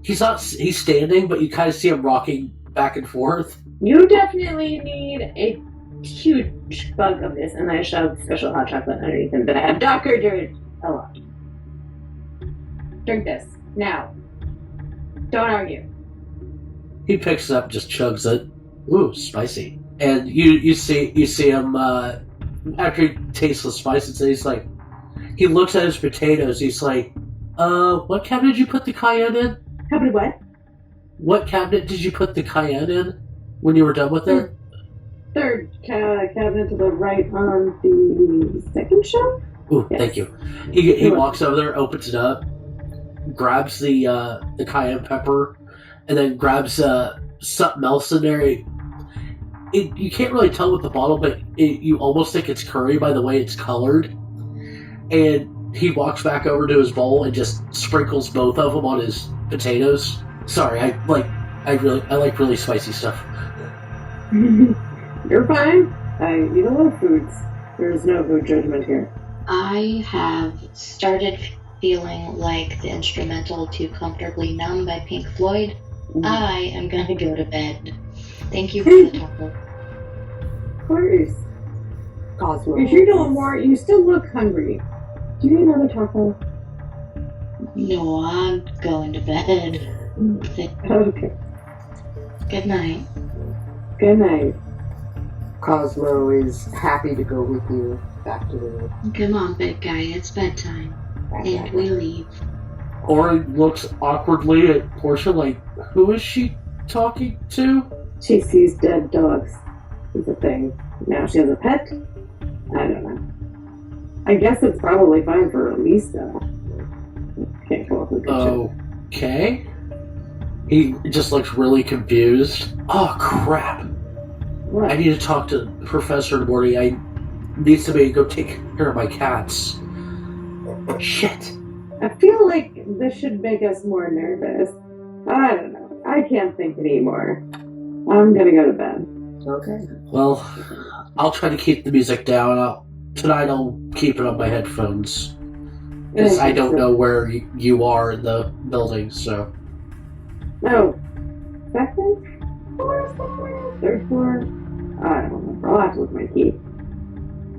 he's standing, but you kind of see him rocking back and forth. You definitely need a huge bug of this, and I shove special hot chocolate underneath him that I have doctored a lot. Drink this, now. Don't argue. He picks it up, just chugs it. Ooh, spicy. And you see him, after he tastes the spices, he's like, he looks at his potatoes, he's like, what cabinet did you put the cayenne in? Cabinet what? What cabinet did you put the cayenne in when you were done with it? Third cabinet to the right on the second shelf? Ooh, Yes. Thank you. He walks over there, opens it up, grabs the cayenne pepper, and then grabs something else in there. You can't really tell with the bottle, but you almost think it's curry by the way it's colored. And he walks back over to his bowl and just sprinkles both of them on his potatoes. Sorry, I like really spicy stuff. You're fine. I eat a lot of foods. There's no food judgment here. I have started feeling like the instrumental to Comfortably Numb by Pink Floyd. I am going to go to bed. Thank you for the taco. Of course. Cosmo. If you're doing more, you still look hungry. Do you need another taco? No, I'm going to bed. Okay. Good night. Good night. Cosmo is happy to go with you back to the room. Come on, big guy, it's bedtime. And we leave. Auron looks awkwardly at Portia like, who is she talking to? She sees dead dogs. It's a thing. Now she has a pet? I don't know. I guess it's probably fine for release, though. Can't go up with the Okay. He just looks really confused. Oh, crap. What? I need to talk to Professor in the morning. I need somebody to go take care of my cats. Shit. I feel like this should make us more nervous. I don't know. I can't think anymore. I'm gonna go to bed. Okay. Well, I'll try to keep the music down. Tonight I'll keep it on my headphones. Because I don't know where you are in the building, so... No. Second floor somewhere? Third floor? I don't remember. I'll have to look at my key.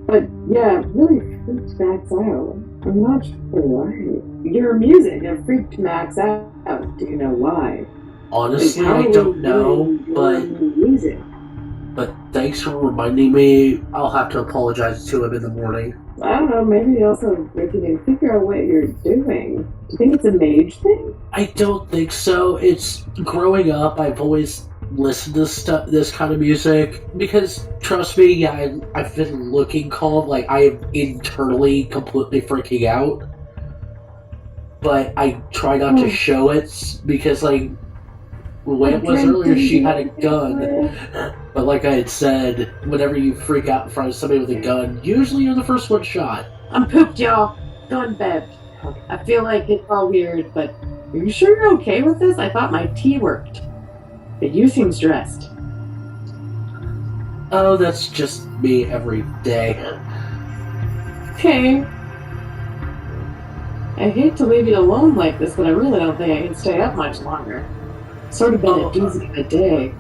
But yeah, it really freaked Max out. I'm not sure why. Your music it freaked Max out. Do you know why? Honestly, Like, I don't know, music. but thanks for reminding me. I'll have to apologize to him in the morning. I don't know, maybe also we can figure out what you're doing. Do you think it's a mage thing? I don't think so. It's growing up, I've always listened to this kind of music, because trust me, yeah, I've been looking calm, like I am internally completely freaking out, but I try not to show it, because like when it was earlier she had a gun, but like I had said, whenever you freak out in front of somebody with a gun, usually you're the first one shot. I'm pooped, y'all. Go in bed. I feel like it's all weird, but are you sure you're okay with this? I thought my tea worked. But you seem stressed. Oh, that's just me every day. Okay. I hate to leave you alone like this, but I really don't think I can stay up much longer. Sort of been a doozy of a day.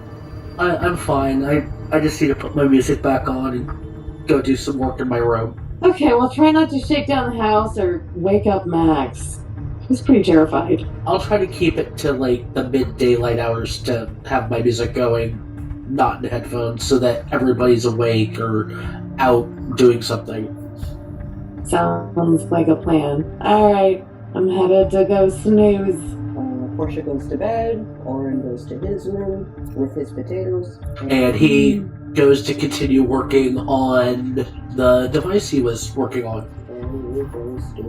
I'm fine. I just need to put my music back on and go do some work in my room. Okay, well try not to shake down the house or wake up Max. He's pretty terrified. I'll try to keep it to like the mid-daylight hours to have my music going, not in headphones, so that everybody's awake or out doing something. Sounds like a plan. Alright, I'm headed to go snooze. Portia goes to bed, Auron goes to his room with his potatoes. And he goes to continue working on the device he was working on. And he goes to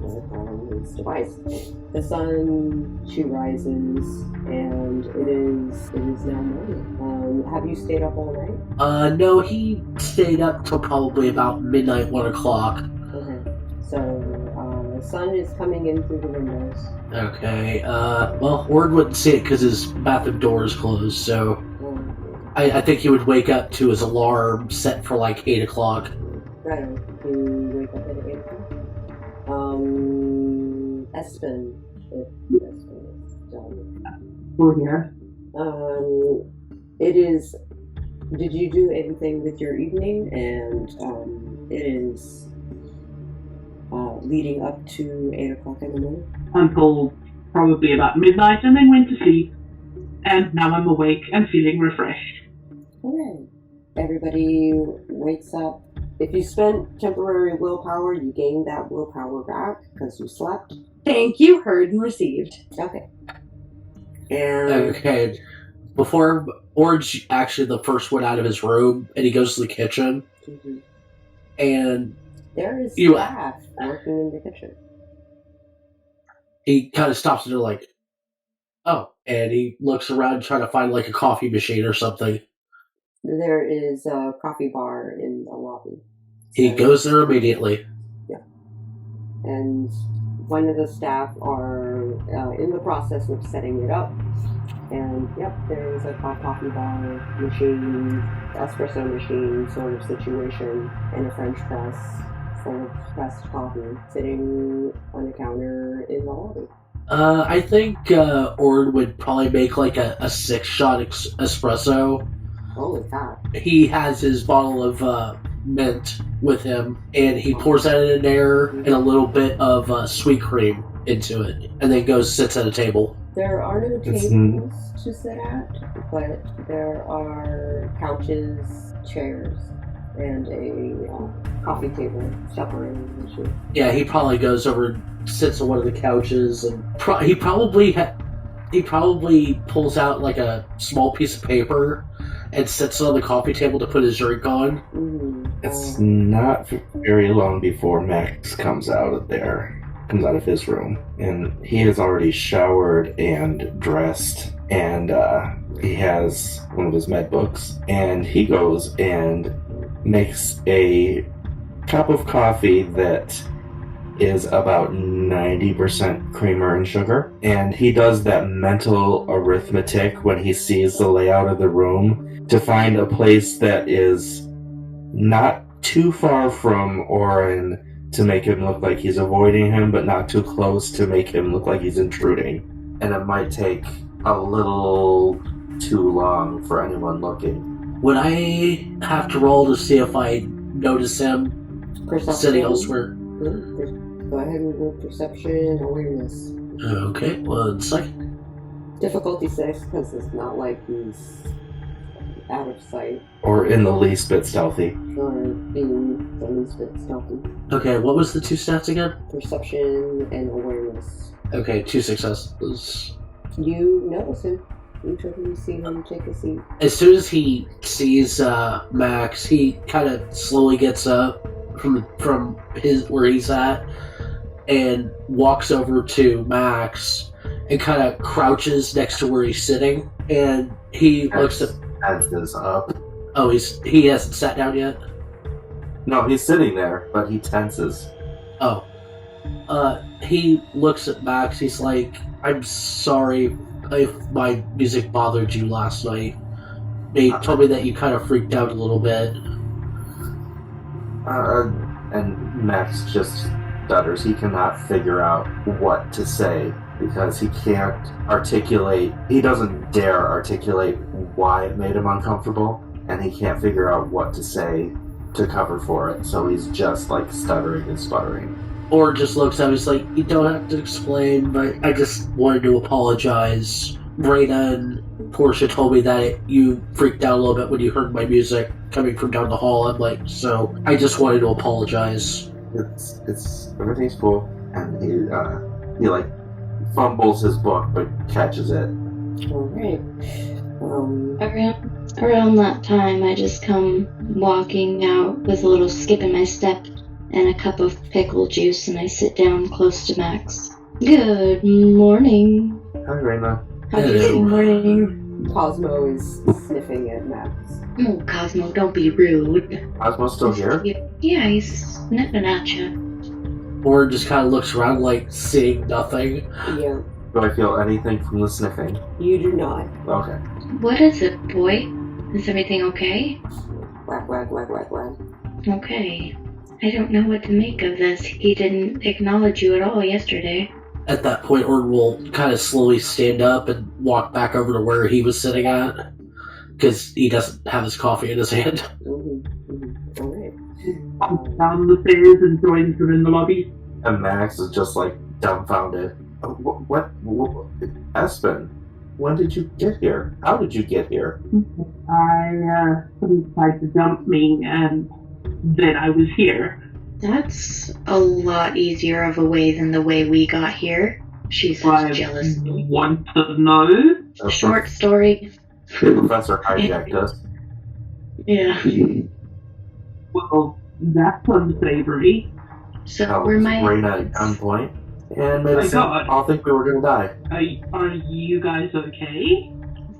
work on his device. The sun, she rises, and it is now morning. Have you stayed up all night? No, he stayed up till probably about midnight, 1 o'clock. Okay. So, the sun is coming in through the windows. Okay, well, Ward wouldn't see it because his bathroom door is closed, so I think he would wake up to his alarm set for like 8 o'clock. Right. You wake up at 8 o'clock. Aspen. If Aspen is done. We're here. It is. Did you do anything with your evening? And it is leading up to 8 o'clock in the morning. Until probably about midnight, and then went to sleep. And now I'm awake and feeling refreshed. Hooray. Everybody wakes up. If you spent temporary willpower, you gain that willpower back because you slept. Thank you, heard and received. Okay. And Okay, before Ward's actually the first one out of his room, and he goes to the kitchen, and there is You- staff working in the kitchen. he kind of stops and they're like, oh, and he looks around trying to find like a coffee machine or something. There is a coffee bar in the lobby. He So- goes there immediately. and one of the staff are in the process of setting it up. And yep, there is a coffee bar machine, espresso machine sort of situation, and a French press full of pressed coffee sitting on a counter in the lobby. I think Auron would probably make like a 6-shot espresso. Holy cow. He has his bottle of mint with him, and he pours that in there and a little bit of sweet cream into it, and then goes sits at a table. There are no It's- tables to sit at, but there are couches, chairs, and a coffee table separating the two. Yeah, he probably goes over, sits on one of the couches, and he probably pulls out like a small piece of paper and sits on the coffee table to put his drink on. It's not very long before Max comes out of his room, and he has already showered and dressed, and he has one of his med books, and he goes and makes a cup of coffee that is about 90% creamer and sugar, and he does that mental arithmetic when he sees the layout of the room to find a place that is not too far from Auron to make him look like he's avoiding him, but not too close to make him look like he's intruding. And it might take a little too long for anyone looking. Would I have to roll to see if I notice him Perception. sitting elsewhere? Go ahead and roll perception awareness. Okay, 1 second. Difficulty 6, because it's not like he's out of sight Or in the least bit stealthy. or being the least bit stealthy. Okay, what was the 2 stats again? Perception and awareness. Okay, 2 successes. You notice him. You totally see him take a seat. As soon as he sees Max, he kind of slowly gets up from his where he's at and walks over to Max and kind of crouches next to where he's sitting. And he looks at. Tenses up. Oh, he hasn't sat down yet. No, he's sitting there, but he tenses. Oh, he looks at Max. He's like, "I'm sorry if my music bothered you last night. They told me that you kind of freaked out a little bit." And Max just stutters. He cannot figure out what to say because he can't articulate. He doesn't dare articulate why it made him uncomfortable, and he can't figure out what to say to cover for it. So he's just like stuttering and sputtering. Or just looks at him. He's like, "You don't have to explain, but I just wanted to apologize. Raena and Portia told me that you freaked out a little bit when you heard my music coming from down the hall. I'm like, so I just wanted to apologize." It's everything's cool, and he like fumbles his book but catches it. Alright. Around that time, I just come walking out with a little skip in my step and a cup of pickle juice, and I sit down close to Max. Good morning. Hi, Raena. Good morning. Cosmo is sniffing at Max. Oh, Cosmo, don't be rude. Cosmo's still here? Yeah, he's sniffing at you. Or just kind of looks around like seeing nothing. Yeah, Do I feel anything from the sniffing? you do not. Okay. What is it, boy? Is everything okay? Whack, whack, whack, whack, whack. Okay. I don't know what to make of this. He didn't acknowledge you at all yesterday. At that point, Auron will kind of slowly stand up and walk back over to where he was sitting at. Because he doesn't have his coffee in his hand. All right. Comes down the stairs and joins them in the lobby. And Max is just like dumbfounded. What? Aspen, when did you get here? How did you get here? Somebody tried to dump me, and then I was here. That's a lot easier of a way than the way we got here. She's jealous. Want to know? Short story. The professor hijacked us. Yeah. Well, that's unsavory. So we're my Raena at gunpoint and made us all think we were going to die. Are you guys okay?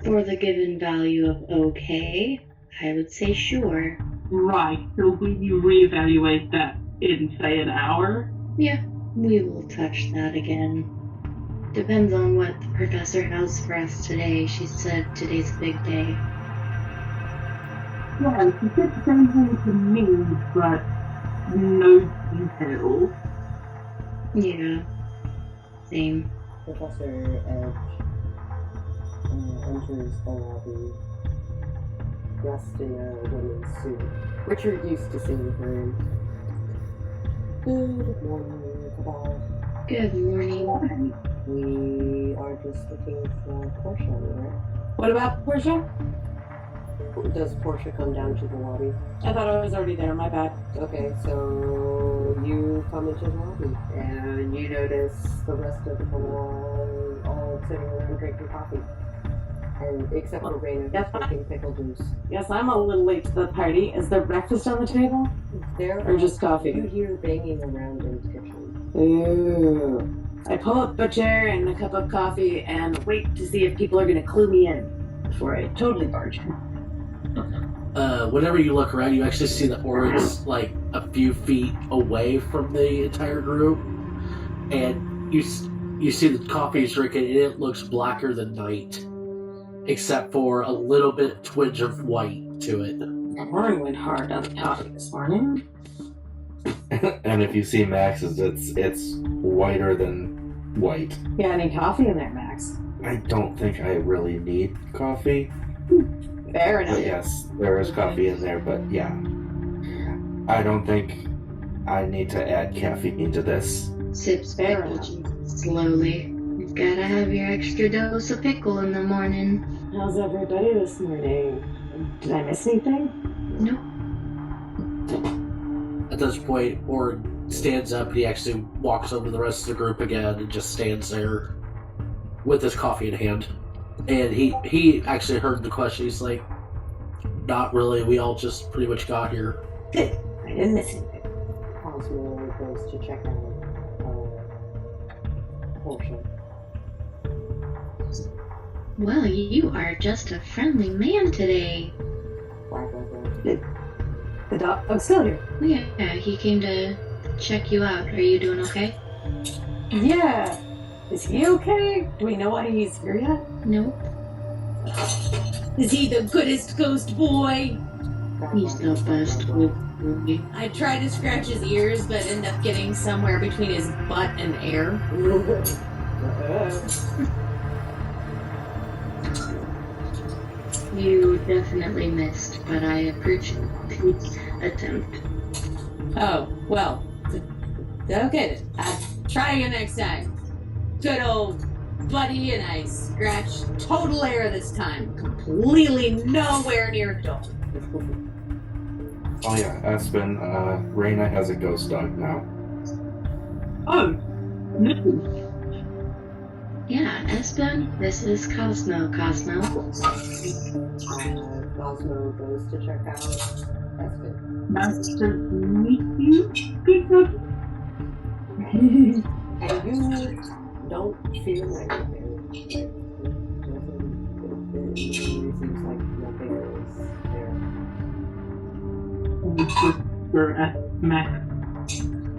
For the given value of okay, I would say sure. Right, so will you reevaluate that in, say, an hour? Yeah, we will touch that again. Depends on what the professor has for us today. She said today's a big day. Yeah, she said the same thing to me, but no details. Yeah, same. Professor Edge enters the lobby dressed in a women's suit. Pritchard used to seeing her in. Good morning, Cabal. Good morning. We are just looking for Portia, right? What about Portia? Does Portia come down to the lobby? I thought I was already there, my bad. Okay, so you come into the lobby and you notice the rest of the cabal all sitting around drinking coffee. And except for Raena, Yes, drinking pickle juice. Yes, I'm a little late to the party. Is there breakfast on the table? There Or just coffee? You hear banging around in the kitchen. Ooh. I pull up a chair and a cup of coffee and wait to see if people are going to clue me in before I totally barge in. Whenever you look around, you actually see that Auron's like a few feet away from the entire group, and you see the coffee he's drinking, and it looks blacker than night, except for a little bit twinge of white to it. Auron went hard on the coffee this morning. And if you see Max's, it's whiter than white. You got any coffee in there, Max? I don't think I really need coffee. Fair enough. But yes, there is coffee in there, but yeah. I don't think I need to add caffeine to this. Sips Fair pickle enough. juice slowly. You've gotta have your extra dose of pickle in the morning. How's everybody this morning? Did I miss anything? Nope. At this point, Auron stands up and he actually walks over to the rest of the group again and just stands there with his coffee in hand. And he actually heard the question. He's like, not really, we all just pretty much got here. Good. I didn't miss anything. Cosmo goes to check out Portia. Well, you are just a friendly man today. Whack, whack, whack. The dog's still here. Yeah, he came to check you out. Are you doing okay? Yeah. Is he okay? Do we know why he's here yet? Nope. Is he the goodest ghost boy? He's the best boy. I tried to scratch his ears, but end up getting somewhere between his butt and air. You definitely missed, but I appreciate the attempt. Oh, well. Okay, I'll try again next time. Good old buddy, and I scratched total air this time. Completely nowhere near a dog. Oh yeah, Aspen, Raena has a ghost dog now. Oh, no. Yeah, Aspen, this is Cosmo. Cosmo. Cosmo goes to check out Aspen. Nice to meet you, good buddy. And you don't feel anything. It seems like nothing is there. We're at Mac.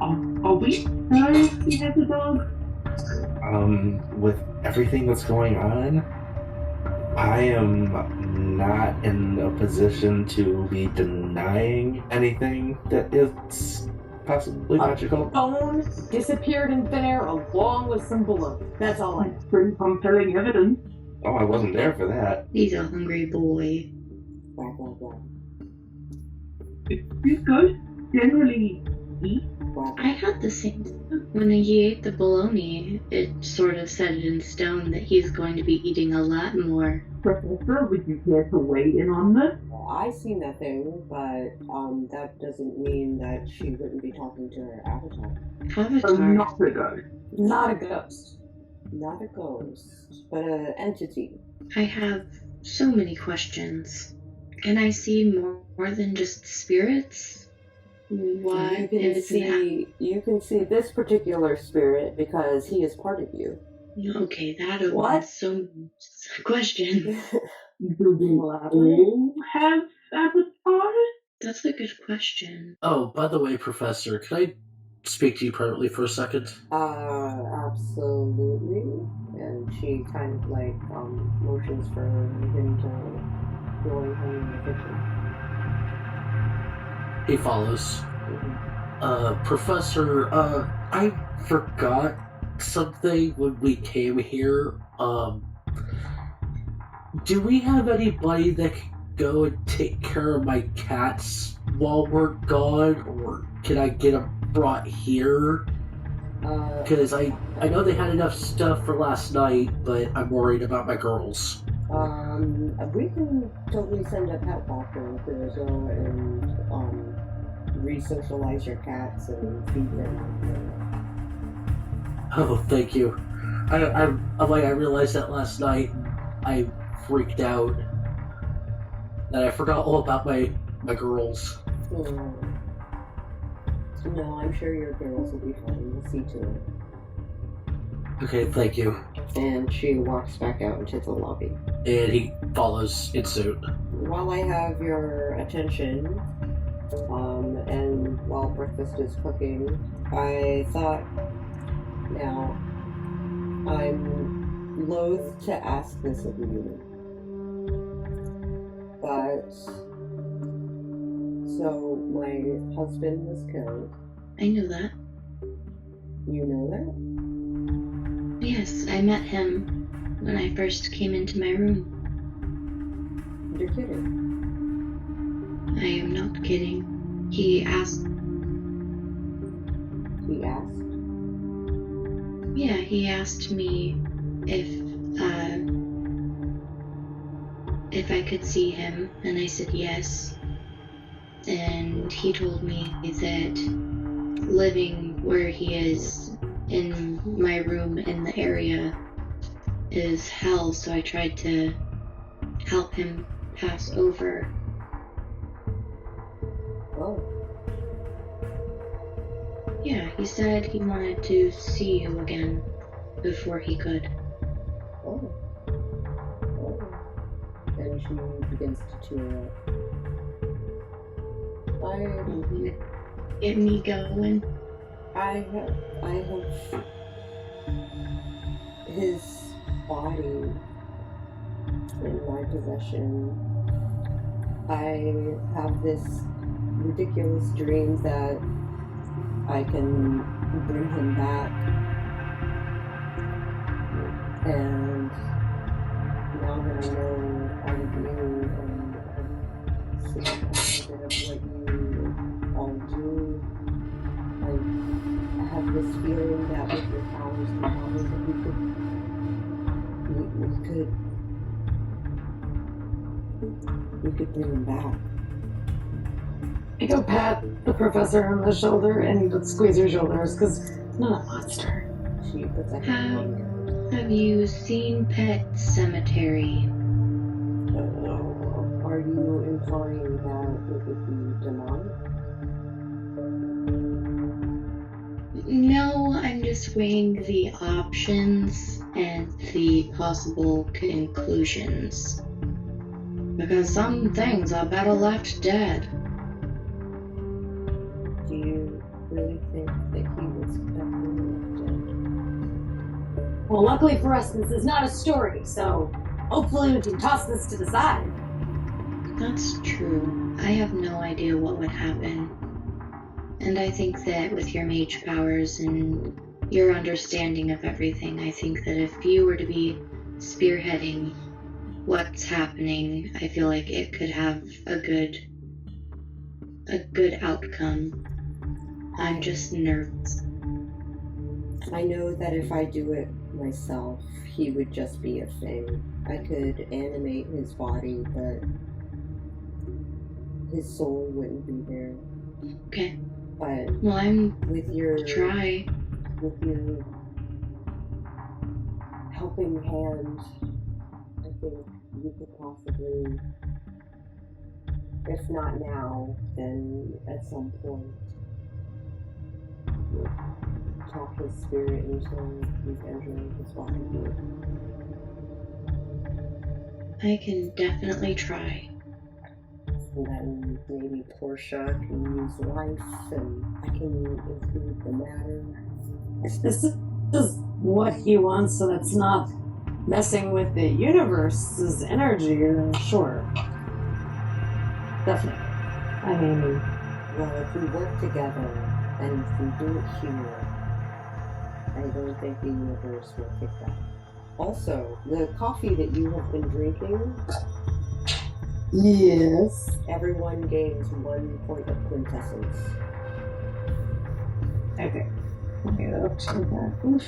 Are we sorry he has a dog? With everything that's going on, I am not in a position to be denying anything that is possibly magical. Bone disappeared in thin air along with some balloon. That's all I know. Pretty compelling evidence. Oh, I wasn't there for that. He's a hungry boy. Blah, blah, blah. You guys generally eat? I had the same thing. When he ate the bologna, it sort of set it in stone that he's going to be eating a lot more. Professor, would you care to weigh in on this? I see nothing, but that doesn't mean that she wouldn't be talking to her avatar. Avatar? Not a ghost. Not a ghost. Not a ghost, but an entity. I have so many questions. Can I see more than just spirits? What You can see this particular spirit because he is part of you. Okay, that opens What? so questions. Do we all have avatars? That's a good question. Oh, by the way, Professor, can I speak to you privately for a second? Absolutely. And she kind of like motions for him to join her in the kitchen. He follows. Professor, I forgot something when we came here. Do we have anybody that can go and take care of my cats while we're gone, or can I get them brought here? Because I know they had enough stuff for last night, but I'm worried about my girls. We can totally send a pet walker to go and re-socialize your cats and feed them. Oh, thank you. I realized that last night. I freaked out that I forgot all about my girls. No, I'm sure your girls will be fine. We'll see to it. Okay, thank you. And she walks back out into the lobby. And he follows in suit. While I have your attention, and while breakfast is cooking, I thought, now, I'm loath to ask this of you, but, so my husband was killed. I know that. You know that? Yes, I met him when I first came into my room. You're kidding. I am not kidding. He asked. He asked? Yeah, he asked me if I could see him, and I said yes. And he told me that living where he is in my room in the area is hell, so I tried to help him pass over. Oh. Yeah, he said he wanted to see you again before he could. Oh. Oh. And she begins to tear up. Get me going. I have his body in my possession. I have this ridiculous dream that I can bring him back, and now that I know all of you and I've seen a bit of what you all do, I have this feeling that with your powers and powers that we could bring him back. I go pat the professor on the shoulder and squeeze her shoulders because I'm not a monster. She puts a hand on you. Have you seen Pet Cemetery? Are you implying that it would be demonic? No, I'm just weighing the options and the possible conclusions. Because some things are better left dead. Do you really think that he was definitely dead? Well, luckily for us, this is not a story, so hopefully we can toss this to the side. That's true. I have no idea what would happen. And I think that with your mage powers and your understanding of everything, I think that if you were to be spearheading what's happening, I feel like it could have a good outcome. I'm just nervous. I know that if I do it myself, he would just be a thing. I could animate his body, but his soul wouldn't be there. Okay. But Well, I'm with your try. with your helping hand, I think you could possibly, if not now, then at some point, talk his spirit into entering his body. I can definitely try. And then maybe Portia can use life, and I can include the matter. If this is what he wants, so that's not messing with the universe's energy, sure. Definitely. I mean, Well, if we work together, and if we do it here, I don't think the universe will kick back. Also, the coffee that you have been drinking, yes. everyone gains 1 point of quintessence. Okay. Okay, let's do that.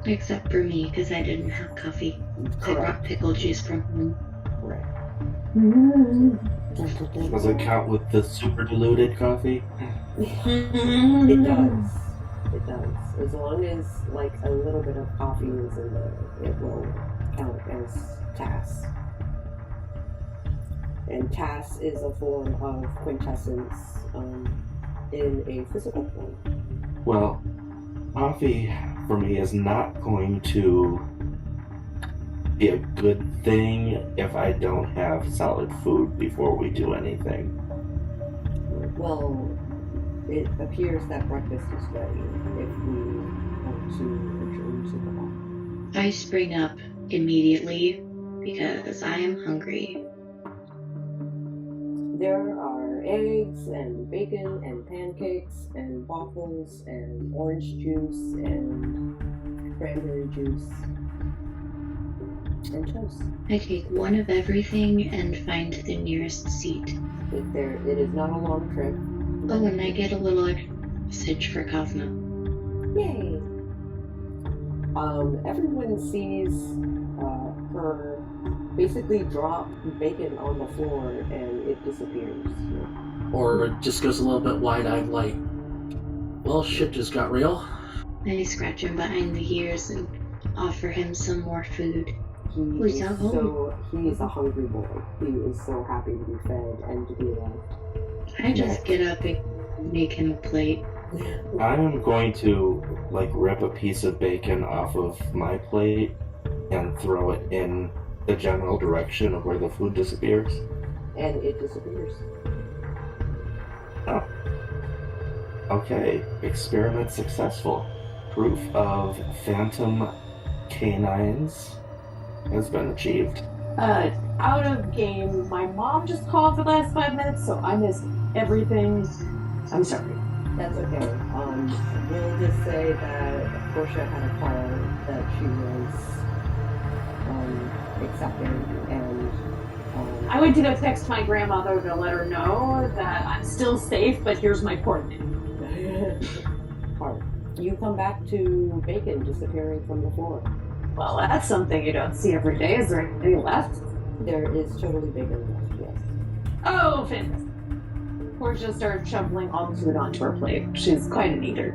Except for me, because I didn't have coffee. I brought pickle juice from home. Right. Does it count with the super diluted coffee? It does. It does. As long as, like, a little bit of coffee is in there, it will count as TAS. And TAS is a form of quintessence in a physical form. Well, coffee for me is not going to be a good thing if I don't have solid food before we do anything. Well, it appears that breakfast is ready if we want to enter into the hall. I spring up immediately because I am hungry. There are eggs and bacon and pancakes and waffles and orange juice and cranberry juice and toast. I take one of everything and find the nearest seat. It is not a long trip. Oh, and I get a little message for Cosmo. Yay! Everyone sees her basically drop bacon on the floor and it disappears. Or it just goes a little bit wide-eyed like, well, shit just got real. I scratch him behind the ears and offer him some more food. He is a hungry boy. He is so happy to be fed and to be loved. I just get up and make him a plate. I am going to, like, rip a piece of bacon off of my plate and throw it in the general direction of where the food disappears. And it disappears. Oh. Okay, experiment successful. Proof of phantom canines has been achieved. Out of game, my mom just called for the last 5 minutes, so I missed everything. I'm sorry. That's okay. We'll just say that Portia had a call that she was accepting, and I went to go text my grandmother to let her know that I'm still safe, but here's my coordinates. hard. You come back to bacon disappearing from the floor. Well, that's something you don't see every day. Is there any left? There is totally bacon left, yes. Oh, fantastic. Portia started shoveling all the food onto her plate. She's quite an eater.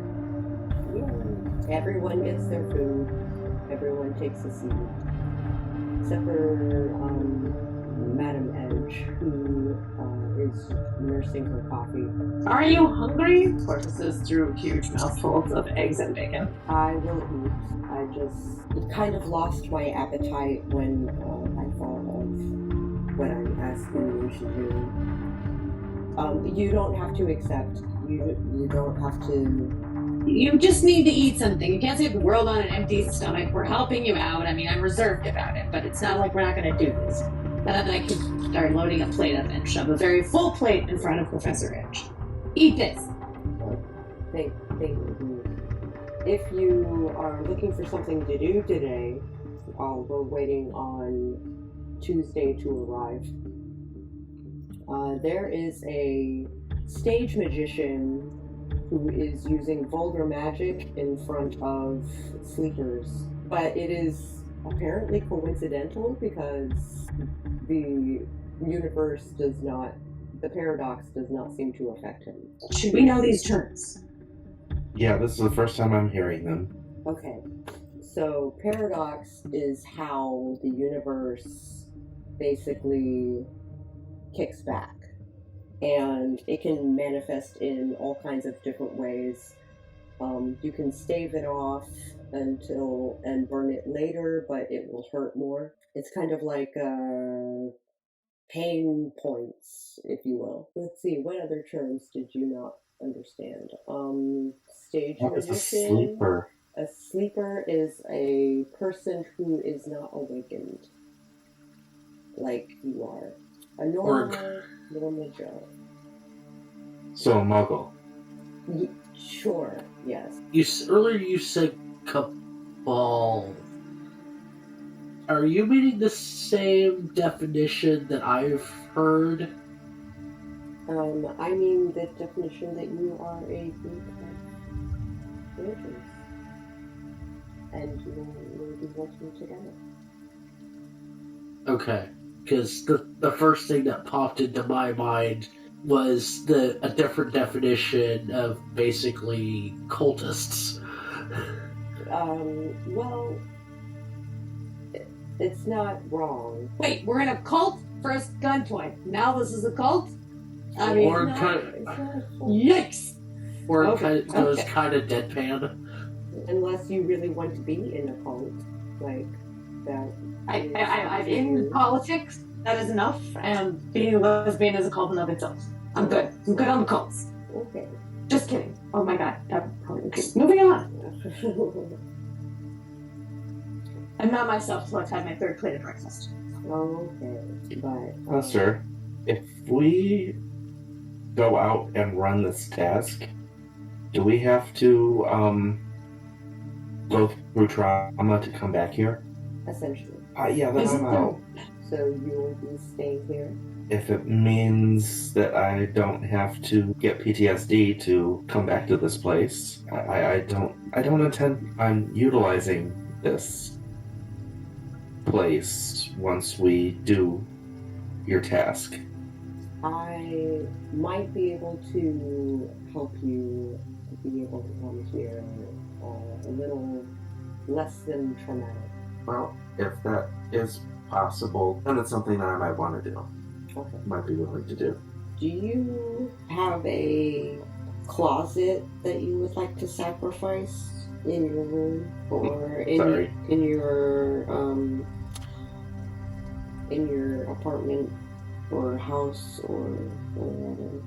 Everyone gets their food. Everyone takes a seat. Except for Madam Edge, who is nursing her coffee. Are you hungry? Portia says through huge mouthfuls of eggs and bacon. I will eat. I just kind of lost my appetite when I thought of what I'm asking you to do. You don't have to accept. You don't have to. You just need to eat something. You can't save the world on an empty stomach. We're helping you out. I mean, I'm reserved about it, but it's not like we're not going to do this. Then I can start loading a plate up and shove a very full plate in front of Professor Edge. Eat this. Thank you. If you are looking for something to do today, we're waiting on Tuesday to arrive. There is a stage magician who is using vulgar magic in front of sleepers. But it is apparently coincidental because the universe does not, the paradox does not seem to affect him. Should we know these terms? Yeah, this is the first time I'm hearing them. Okay, so paradox is how the universe basically kicks back. And it can manifest in all kinds of different ways. You can stave it off and burn it later, but it will hurt more. It's kind of like pain points, if you will. Let's see, what other terms did you not understand? Stage What is a magician. sleeper? A sleeper is a person who is not awakened, like you are. A normal Joe. So a muggle. Sure, yes. Earlier you said cabal. Are you meaning the same definition that I've heard? I mean the definition that you are a group of religions. And you will be working together. Okay. Because the first thing that popped into my mind was a different definition of basically cultists. Well, it's not wrong. Wait, we're in a cult? First gunpoint. Now this is a cult? I mean, Or it's not a cult. yikes! Or Okay, it goes okay. kind of deadpan. Unless you really want to be in a cult, like that. I'm in politics. That is enough. And being a lesbian is a cult in of itself. I'm good. I'm good on the cults. Okay. Just kidding. Oh my god. Moving on. I'm not myself till I've had my third plate of breakfast. Okay, but... Master, if we go out and run this task, do we have to go through trauma to come back here? Essentially. Yeah, then I'm out. So you will be staying here? If it means that I don't have to get PTSD to come back to this place, I don't intend on utilizing this place once we do your task. I might be able to help you be able to come here a little less than traumatic. Well, if that is possible, then it's something that I might want to do. Okay. Might be willing to do. Do you have a closet that you would like to sacrifice in your room or in your apartment or house or whatever?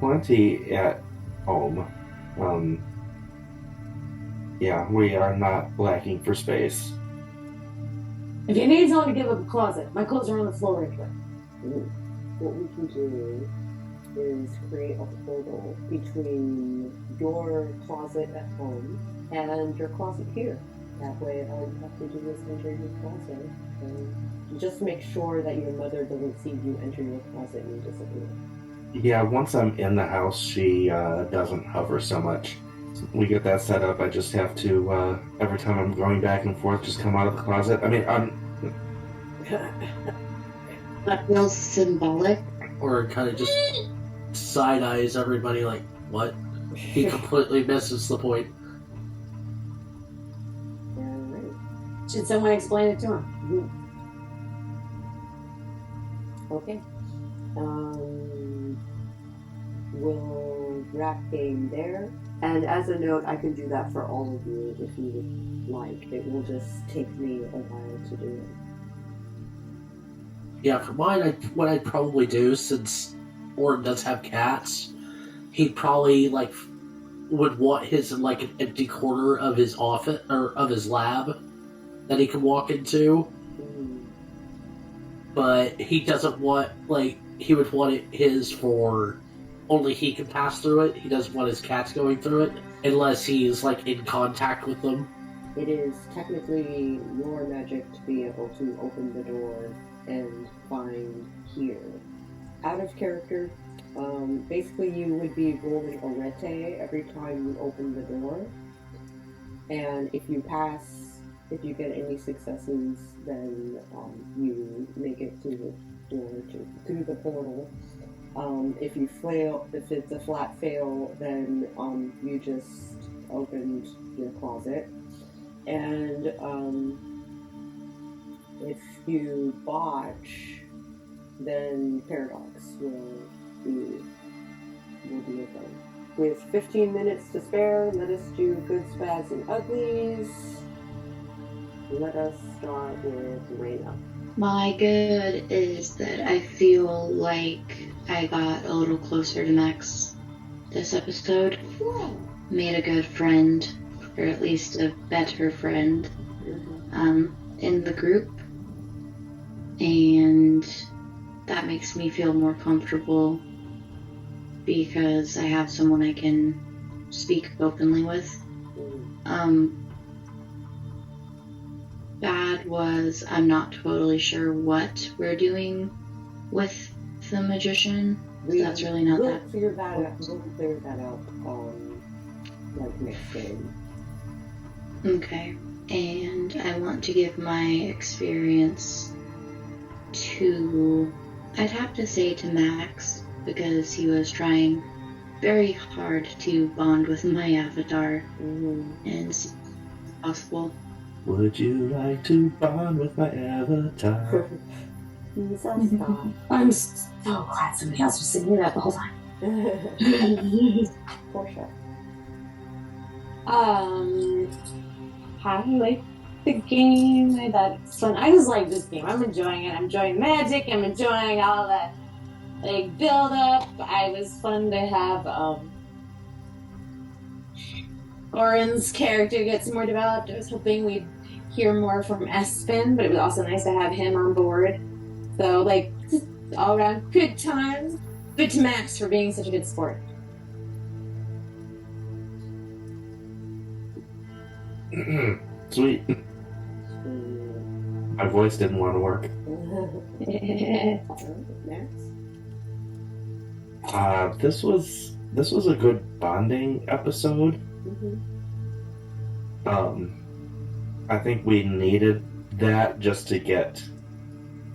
Plenty at home. Yeah, we are not lacking for space. If you need someone to give up a closet, my clothes are on the floor anyway. What we can do is create a portal between your closet at home and your closet here. That way all you have to do is enter your closet and just make sure that your mother doesn't see you enter your closet and disappear. Yeah, once I'm in the house, she doesn't hover so much. We get that set up. I just have to, every time I'm going back and forth, just come out of the closet. I mean, That feels symbolic. Or kind of just side eyes everybody like, what? He completely misses the point. Alright. Should someone explain it to him? Okay. We'll wrap game there. And as a note, I can do that for all of you if you would like. It will just take me a while to do it. Yeah, for mine, what I'd probably do, since Auron does have cats, he'd probably, would want his, an empty corner of his office, or of his lab, that he can walk into. But he doesn't want, he would want it his for only he can pass through it. He doesn't want his cats going through it, unless he's, in contact with them. It is technically your magic to be able to open the door and find here. Out of character, basically you would be rolling arete every time you open the door. And if you get any successes, then you make it to the door, through the portal. If you fail, if it's a flat fail, then you just opened your closet. And if you botch, then paradox will be a thing. With 15 minutes to spare, let us do goods, bads, and uglies. Let us start with Raena. My good is that I feel like I got a little closer to Max this episode. Made a good friend, or at least a better friend, in the group. And that makes me feel more comfortable because I have someone I can speak openly with. Bad was I'm not totally sure what we're doing with the magician. That's really not that. We'll clear that out next game. Okay. And I want to give my experience to, I'd have to say to Max, because he was trying very hard to bond with my avatar and see if it's possible. Would you like to bond with my avatar? He's a star. I'm so glad somebody else was singing that the whole time. Portia. I like the game. I thought it's fun. I just like this game. I'm enjoying it. I'm enjoying magic. I'm enjoying all that build up. I was fun to have Auron's character get some more developed. I was hoping we'd hear more from Aspen, but it was also nice to have him on board. So just all around good times. Good to Max for being such a good sport. Sweet. My voice didn't want to work. Max? This was a good bonding episode. I think we needed that just to get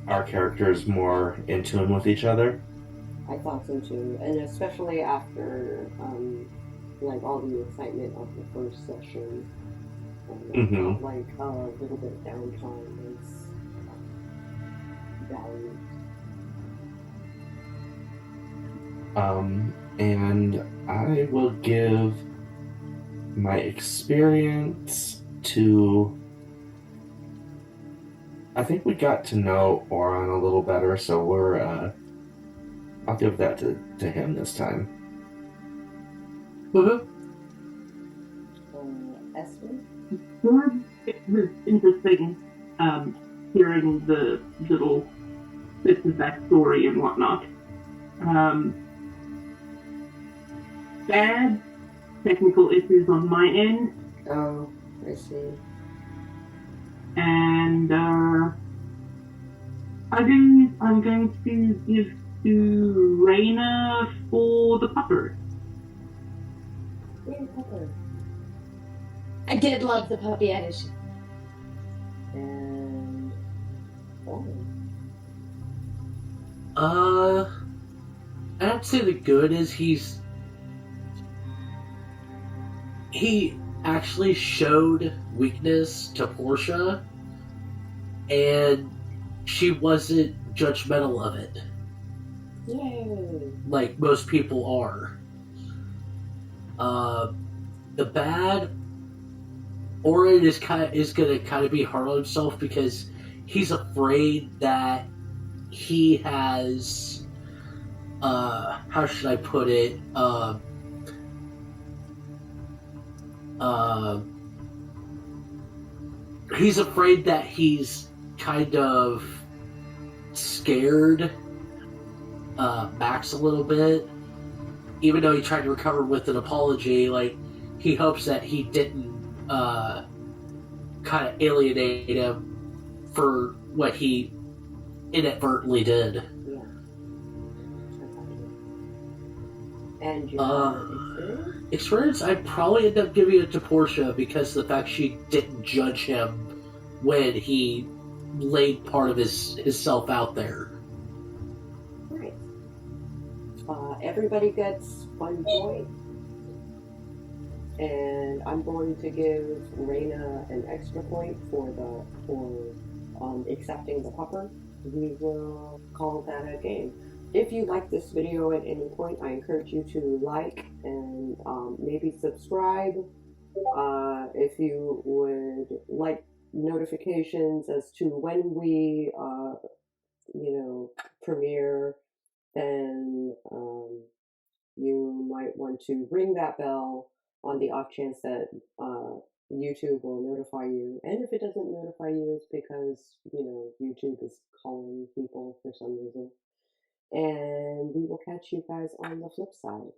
our characters more in tune with each other. I thought so too, and especially after all the excitement of the first session. A little bit of downtime is valued. And I will give my experience to... I think we got to know Auron a little better, so I'll give that to him this time. Aspen? It was interesting hearing the little bits of backstory and whatnot. Bad technical issues on my end. Oh, I see. And I'm going to give to Raena for the pupper. Yay, Pepper. I did love the puppy addition. And I'd say the good is he's he actually showed weakness to Portia, and she wasn't judgmental of it. Yay! Like most people are. The bad, Auron is gonna kind of be hard on himself because he's afraid that he has, how should I put it? He's afraid that he's kind of scared Max a little bit, even though he tried to recover with an apology. Like, he hopes that he didn't kind of alienate him for what he inadvertently did. Yeah. And your Experience, I'd probably end up giving it to Portia because of the fact she didn't judge him when he laid part of his self out there. Right. Everybody gets 1 point. And I'm going to give Raena an extra point for accepting the pupper. We will call that a game. If you like this video at any point, I encourage you to like and maybe subscribe. If you would like notifications as to when we, premiere, then you might want to ring that bell on the off chance that YouTube will notify you. And if it doesn't notify you, it's because, YouTube is calling people for some reason. And we will catch you guys on the flip side.